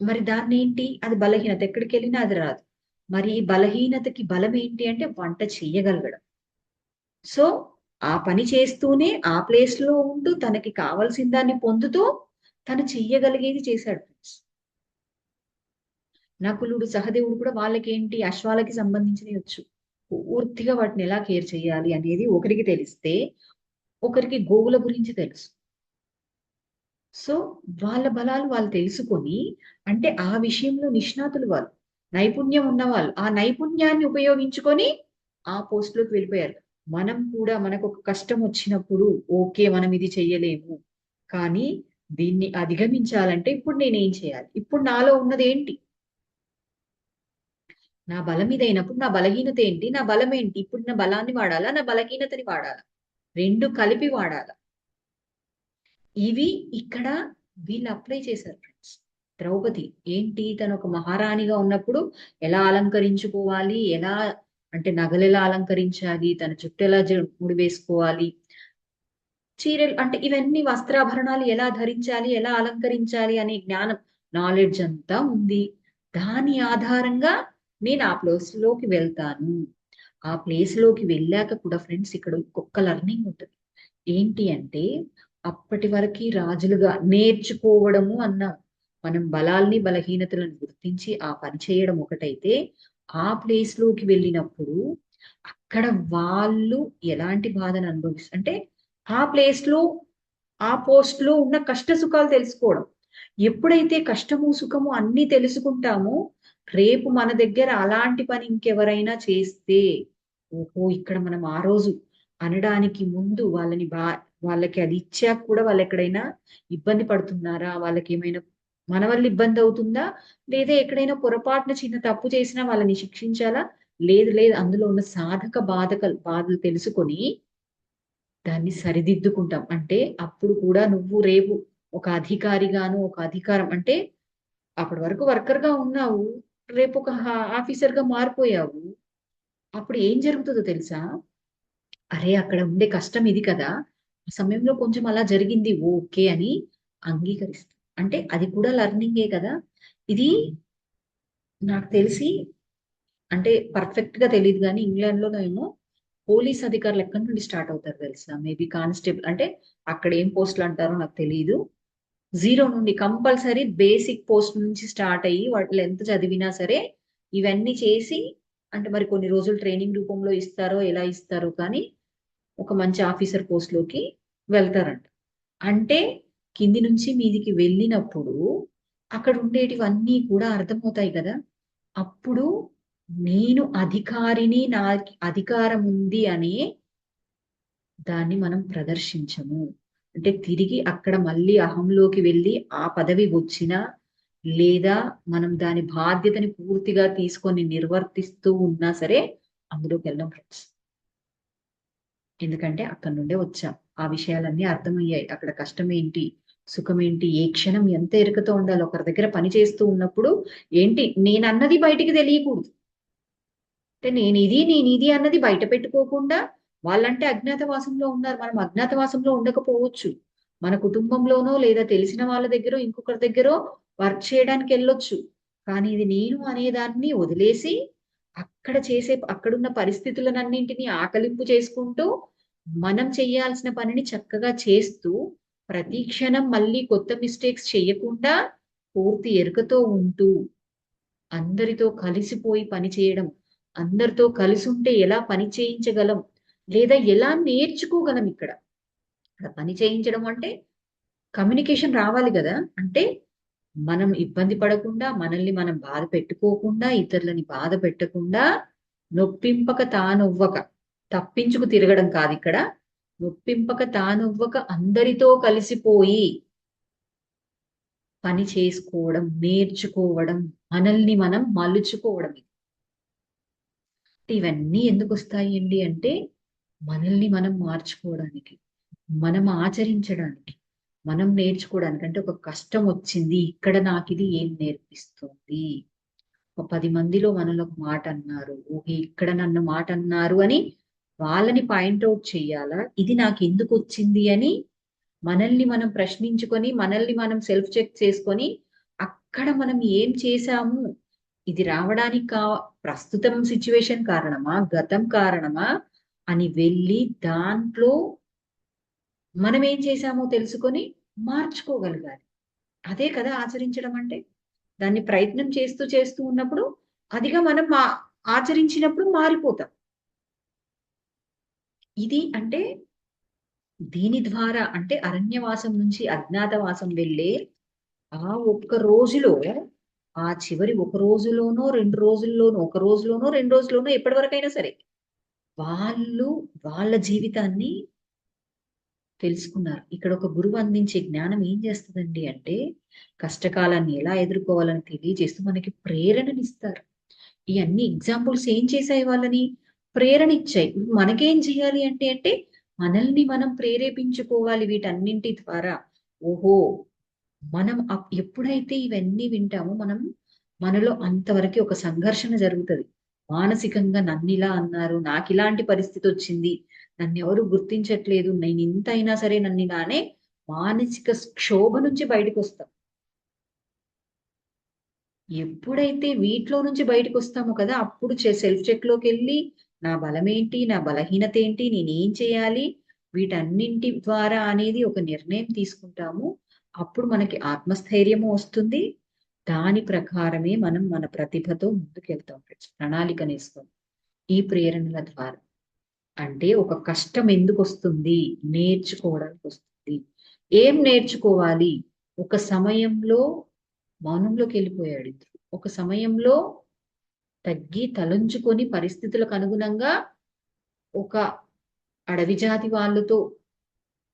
మరి దాన్నేంటి? అది బలహీనత. ఎక్కడికెళ్ళినా అది రాదు. మరి ఈ బలహీనతకి బలమేంటి అంటే వంట చెయ్యగలగడం. సో, ఆ పని చేస్తూనే ఆ ప్లేస్‌లో ఉంటూ తనకి కావాల్సిన దాన్ని పొందుతూ తను చెయ్యగలిగేది చేశాడు ఫ్రెండ్స్. నకులుడు, సహదేవుడు కూడా వాళ్ళకేంటి అశ్వాలకి సంబంధించినయి వచ్చు. పూర్తిగా వాటిని ఎలా కేర్ చేయాలి అనేది ఒకరికి తెలిస్తే, ఒకరికి గోవుల గురించి తెలుసు. సో, వాళ్ళ బలాలు వాళ్ళు తెలుసుకొని అంటే ఆ విషయంలో నిష్ణాతులు వాళ్ళు. నైపుణ్యం ఉన్నవాళ్ళు. ఆ నైపుణ్యాన్ని ఉపయోగించుకొని ఆ పోస్ట్‌లోకి వెళ్ళిపోయారు. మనం కూడా మనకొక కష్టం వచ్చినప్పుడు ఓకే. మనం ఇది చెయ్యలేము. కానీ దీన్ని అధిగమించాలంటే ఇప్పుడు నేనేం చేయాలి? ఇప్పుడు నాలో ఉన్నదేంటి? నా బలం ఇదైనప్పుడు నా బలహీనత ఏంటి? నా బలమేంటి? ఇప్పుడు నా బలాన్ని వాడాలా? నా బలహీనతని వాడాలా? 2 కలిపి వాడాలా? ఇవి ఇక్కడ వీళ్ళు అప్లై చేశారు ఫ్రెండ్స్. ద్రౌపది ఏంటి తనొక మహారాణిగా ఉన్నప్పుడు ఎలా అలంకరించుకోవాలి? ఎలా అంటే నగలెలా అలంకరించాలి? తన జుట్టు ఎలా ముడివేసుకోవాలి? చీరలు అంటే ఇవన్నీ వస్త్రాభరణాలు ఎలా ధరించాలి? ఎలా అలంకరించాలి? అనే జ్ఞానం, నాలెడ్జ్ అంతా ఉంది. దాని ఆధారంగా నేను ఆ ప్లేస్‌లోకి వెళ్తాను. ఆ ప్లేస్‌లోకి వెళ్ళాక కూడా ఫ్రెండ్స్ ఇక్కడ ఇంకొక లెర్నింగ్ ఉంటది. ఏంటి అంటే అప్పటి వరకి రాజులుగా నేర్చుకోవడము అన్నాం. మనం బలాల్ని, బలహీనతలను గుర్తించి ఆ పని చేయడం ఒకటైతే, ఆ ప్లేస్‌లోకి వెళ్ళినప్పుడు అక్కడ వాళ్ళు ఎలాంటి బాధను అంటే ఆ ప్లేస్‌లో, ఆ పోస్ట్‌లో ఉన్న కష్ట సుఖాలు తెలుసుకోవడం. ఎప్పుడైతే కష్టము, సుఖము అన్నీ తెలుసుకుంటామో, రేపు మన దగ్గర అలాంటి పని ఇంకెవరైనా చేస్తే, ఓహో! ఇక్కడ మనం ఆ రోజు అనడానికి ముందు వాళ్ళకి అది ఇచ్చాక కూడా వాళ్ళెక్కడైనా ఇబ్బంది పడుతున్నారా? వాళ్ళకేమైనా మన వల్ల ఇబ్బంది అవుతుందా? లేదా ఎక్కడైనా పొరపాటున చిన్న తప్పు చేసినా వాళ్ళని శిక్షించాలా? లేదు లేదు. అందులో ఉన్న సాధక బాధలు తెలుసుకొని దాన్ని సరిదిద్దుకుంటాం. అంటే అప్పుడు కూడా నువ్వు రేపు ఒక అధికారిగాను, ఒక అధికారం అంటే అప్పటి వరకు వర్కర్‌గా ఉన్నావు. రేపు ఒక ఆఫీసర్‌గా మారిపోయావు. అప్పుడు ఏం జరుగుతదో తెలుసా? అరే! అక్కడ ఉండే కష్టం ఇది కదా! ఆ సమయంలో కొంచెం అలా జరిగింది. ఓకే అని అంగీకరిస్తా. అంటే అది కూడా లెర్నింగే కదా! ఇది నాకు తెలిసి అంటే పర్ఫెక్ట్‌గా తెలీదు గానీ ఇంగ్లాండ్‌లోనేమో పోలీస్ అధికారులు ఎక్కడి నుండి స్టార్ట్ అవుతారో తెలుసా? మేబీ కానిస్టేబుల్ అంటే అక్కడ ఏం పోస్టులు అంటారో నాకు తెలీదు. జీరో నుండి కంపల్సరీ బేసిక్ పోస్ట్ నుంచి స్టార్ట్ అయ్యి వాటిలో ఎంత చదివినా సరే ఇవన్నీ చేసి అంటే మరి కొన్ని రోజులు ట్రైనింగ్ రూపంలో ఇస్తారో ఎలా ఇస్తారో కానీ ఒక మంచి ఆఫీసర్ పోస్ట్ లోకి వెళ్తారంట. అంటే కింది నుంచి మీదికి వెళ్ళినప్పుడు అక్కడ ఉండేటివన్నీ కూడా అర్థమవుతాయి కదా! అప్పుడు నేను అధికారిని, నాకు అధికారం ఉంది అనే దాన్ని మనం ప్రదర్శించము. అంటే తిరిగి అక్కడ మళ్ళీ అహంలోకి వెళ్ళి ఆ పదవి వచ్చినా, లేదా మనం దాని బాధ్యతని పూర్తిగా తీసుకొని నిర్వర్తిస్తూ ఉన్నా సరే అందులోకెళ్ళం ఫ్రెండ్స్. ఎందుకంటే అక్కడి నుండే వచ్చాం. ఆ విషయాలన్నీ అర్థమయ్యాయి. అక్కడ కష్టమేంటి? సుఖమేంటి? ఏ క్షణం ఎంత ఎరుకతో ఉండాలి? ఒకరి దగ్గర పని చేస్తూ ఉన్నప్పుడు ఏంటి నేనన్నది బయటికి తెలియకూడదు. అంటే నేనిది అన్నది బయట పెట్టుకోకుండా వాళ్ళంటే అజ్ఞాతవాసంలో ఉన్నారు. మనం అజ్ఞాతవాసంలో ఉండకపోవచ్చు. మన కుటుంబంలోనో లేదా తెలిసిన వాళ్ళ దగ్గరో, ఇంకొకరి దగ్గరో వర్క్ చేయడానికెళ్ళొచ్చు. కానీ ఇది నేను అనేదాన్ని వదిలేసి అక్కడున్న పరిస్థితులనన్నింటిని ఆకలింపు చేసుకుంటూ, మనం చేయాల్సిన పనిని చక్కగా చేస్తూ, ప్రతి క్షణం మళ్ళీ కొత్త మిస్టేక్స్ చెయ్యకుండా పూర్తి ఎరుకతో ఉంటూ అందరితో కలిసిపోయి పని చేయడం. అందరితో కలిసుంటే ఎలా పని చేయించగలం? లేదా ఎలా నేర్చుకోగలం ఇక్కడ? ఇక్కడ పని చేయించడం అంటే కమ్యూనికేషన్ రావాలి గదా! అంటే మనం ఇబ్బంది పడకుండా, మనల్ని మనం బాధ పెట్టుకోకుండా, ఇతరులని బాధ పెట్టకుండా, నొప్పింపక తానొవ్వక, తప్పించుకు తిరగడం కాదిక్కడ. నొప్పింపక తానొవ్వక అందరితో కలిసిపోయి పని చేసుకోవడం, నేర్చుకోవడం, మనల్ని మనం మలుచుకోవడం. ఇవన్నీ ఎందుకొస్తాయండి అంటే, మనల్ని మనం మార్చుకోవడానికి, మనం ఆచరించడానికి, మనం నేర్చుకోవడానికి. అంటే ఒక కష్టం వచ్చింది. ఇక్కడ నాకిది ఏం నేర్పిస్తుంది? ఒక 10 మందిలో మనల్ని ఒక మాట అన్నారు. ఓకే. ఇక్కడ నన్ను మాట అన్నారు అని వాళ్ళని పాయింట్ ఔట్ చేయాలా? ఇది నాకెందుకొచ్చింది అని మనల్ని మనం ప్రశ్నించుకొని, మనల్ని మనం సెల్ఫ్ చెక్ చేసుకొని, అక్కడ మనం ఏం చేశాము? ఇది రావడానికి ప్రస్తుతం సిట్యుయేషన్ కారణమా? గతం కారణమా? అని వెళ్ళి దాంట్లో మనమేం చేశామో తెలుసుకొని మార్చుకోగలగాలి. అదే కదా ఆచరించడం అంటే. దాన్ని ప్రయత్నం చేస్తూ, చేస్తూ ఉన్నప్పుడు అదిగా మనం ఆచరించినప్పుడు మారిపోతాం. ఇది అంటే దీని ద్వారా అంటే అరణ్యవాసం నుంచి అజ్ఞాతవాసం వెళ్ళే ఆ ఒక్క రోజులో, ఆ చివరి ఒక రోజులోనో, 2 రోజుల్లోనో, ఒక రోజులోనో, 2 రోజుల్లోనో ఎప్పటి వరకైనా సరే, వాళ్ళు వాళ్ళ జీవితాన్ని తెలుసుకున్నారు. ఇక్కడ ఒక గురువు అందించే జ్ఞానం ఏం చేస్తదండి అంటే, కష్టకాలాన్ని ఎలా ఎదుర్కోవాలని తెలియజేస్తూ మనకి ప్రేరణనిస్తారు. ఈ అన్ని ఎగ్జాంపుల్స్ ఏం చేశాయి వాళ్ళని? ప్రేరణిచ్చాయి. మనకేం చేయాలి అంటే మనల్ని మనం ప్రేరేపించుకోవాలి వీటన్నింటి ద్వారా. ఓహో! మనం ఎప్పుడైతే ఇవన్నీ వింటామో మనలో అంతవరకే ఒక సంఘర్షణ జరుగుతది. మానసికంగా నన్నిలా అన్నారు, నాకిలాంటి పరిస్థితొచ్చింది, నన్నెవరు గుర్తించట్లేదు, నేనింతైనా సరే నన్నిలా అనే మానసిక క్షోభ నుంచి బయటికొస్తాం. ఎప్పుడైతే వీటిలో నుంచి బయటకొస్తామో కదా! అప్పుడు సెల్ఫ్ చెక్‌లోకెళ్ళి నా బలమేంటి? నా బలహీనతేంటి? నేనేం చేయాలి? వీటన్నింటి ద్వారా అనేది ఒక నిర్ణయం తీసుకుంటాము. అప్పుడు మనకి ఆత్మస్థైర్యము వస్తుంది. దాని ప్రకారమే మనం మన ప్రతిభతో ముందుకెళ్తాం ఫ్రెండ్స్. ప్రణాళికనేస్తాం. ఈ ప్రేరణల ద్వారా. అంటే ఒక కష్టం ఎందుకొస్తుంది? నేర్చుకోవడానికొస్తుంది. ఏం నేర్చుకోవాలి? ఒక సమయంలో మౌనంలోకెళ్ళిపోయాడిద్దరు. ఒక సమయంలో తగ్గి తలంచుకొని పరిస్థితులకు అనుగుణంగా ఒక అడవి జాతి వాళ్ళతో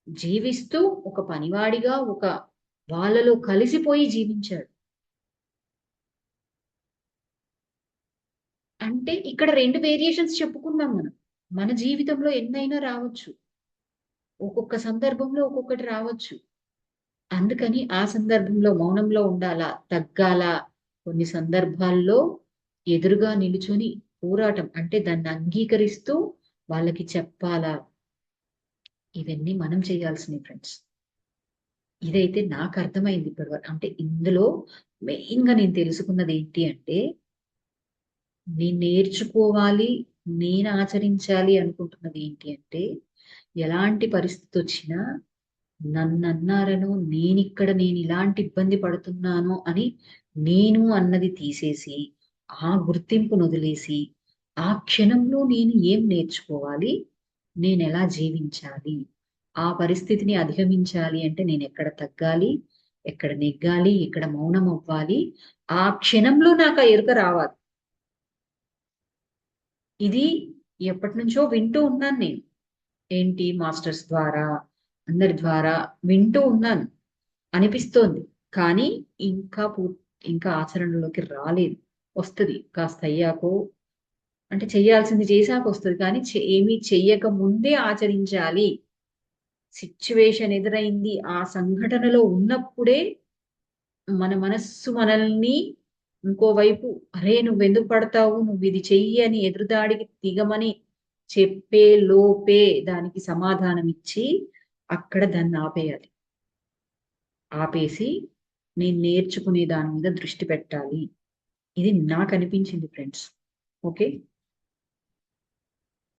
జీవిస్తూ ఒక పనివాడిగా, ఒక వాళ్ళలో కలిసిపోయి జీవించాడు. అంటే ఇక్కడ 2 వేరియేషన్స్ చెప్పుకుందాం మనం. మన జీవితంలో ఎన్నైనా రావచ్చు. ఒక్కొక్క సందర్భంలో ఒక్కొక్కటి రావచ్చు. అందుకని ఆ సందర్భంలో మౌనంలో ఉండాలా? తగ్గాలా? కొన్ని సందర్భాల్లో ఎదురుగా నిలుచొని పోరాటం అంటే దాన్ని అంగీకరిస్తూ వాళ్ళకి చెప్పాలా? ఇవన్నీ మనం చేయాల్సినవి ఫ్రెండ్స్. ఇదైతే నాకు అర్థమైంది ఇప్పటివరకు. అంటే ఇందులో మెయిన్‌గా నేను తెలుసుకున్నది ఏంటి అంటే, నేను నేర్చుకోవాలి, నేను ఆచరించాలి అనుకుంటున్నది ఏంటి అంటే, ఎలాంటి పరిస్థితొచ్చినా నన్నన్నారనో, నేను ఇలాంటి ఇబ్బంది పడుతున్నాను అని నేను అన్నది తీసేసి, ఆ గుర్తింపునొదిలేసి, ఆ క్షణంలో నేను ఏం నేర్చుకోవాలి? నేనెలా జీవించాలి? ఆ పరిస్థితిని అధిగమించాలి అంటే నేనెక్కడ తగ్గాలి? ఎక్కడ నెగ్గాలి? ఎక్కడ మౌనమవ్వాలి? ఆ క్షణంలో నాకా ఎరుక రావాలి. ఇది ఎప్పటినుంచో వింటూ ఉన్నాను నేను. ఏంటి మాస్టర్స్ ద్వారా, అందరి ద్వారా వింటూ ఉన్నాను. అనిపిస్తోంది. కానీ ఇంకా ఇంకా ఆచరణలోకి రాలేదు. వస్తది. కాస్త అయ్యాకో అంటే చేయాల్సింది చేశాకొస్తది. కానీ ఏమీ చెయ్యక ముందే ఆచరించాలి. సిట్యుయేషన్ ఎదురైంది. ఆ సంఘటనలో ఉన్నప్పుడే మన మనస్సు మనల్ని ఇంకోవైపు "అరే! నువ్వెందుకు పడతావు? నువ్విది చెయ్యి" అని ఎదురుదాడికి దిగమని చెప్పే లోపే దానికి సమాధానమిచ్చి అక్కడ దాన్నాపేయాలి. ఆపేసి నేను నేర్చుకునే దాని మీద దృష్టి పెట్టాలి. ఇది నాకనిపించింది ఫ్రెండ్స్. ఓకే.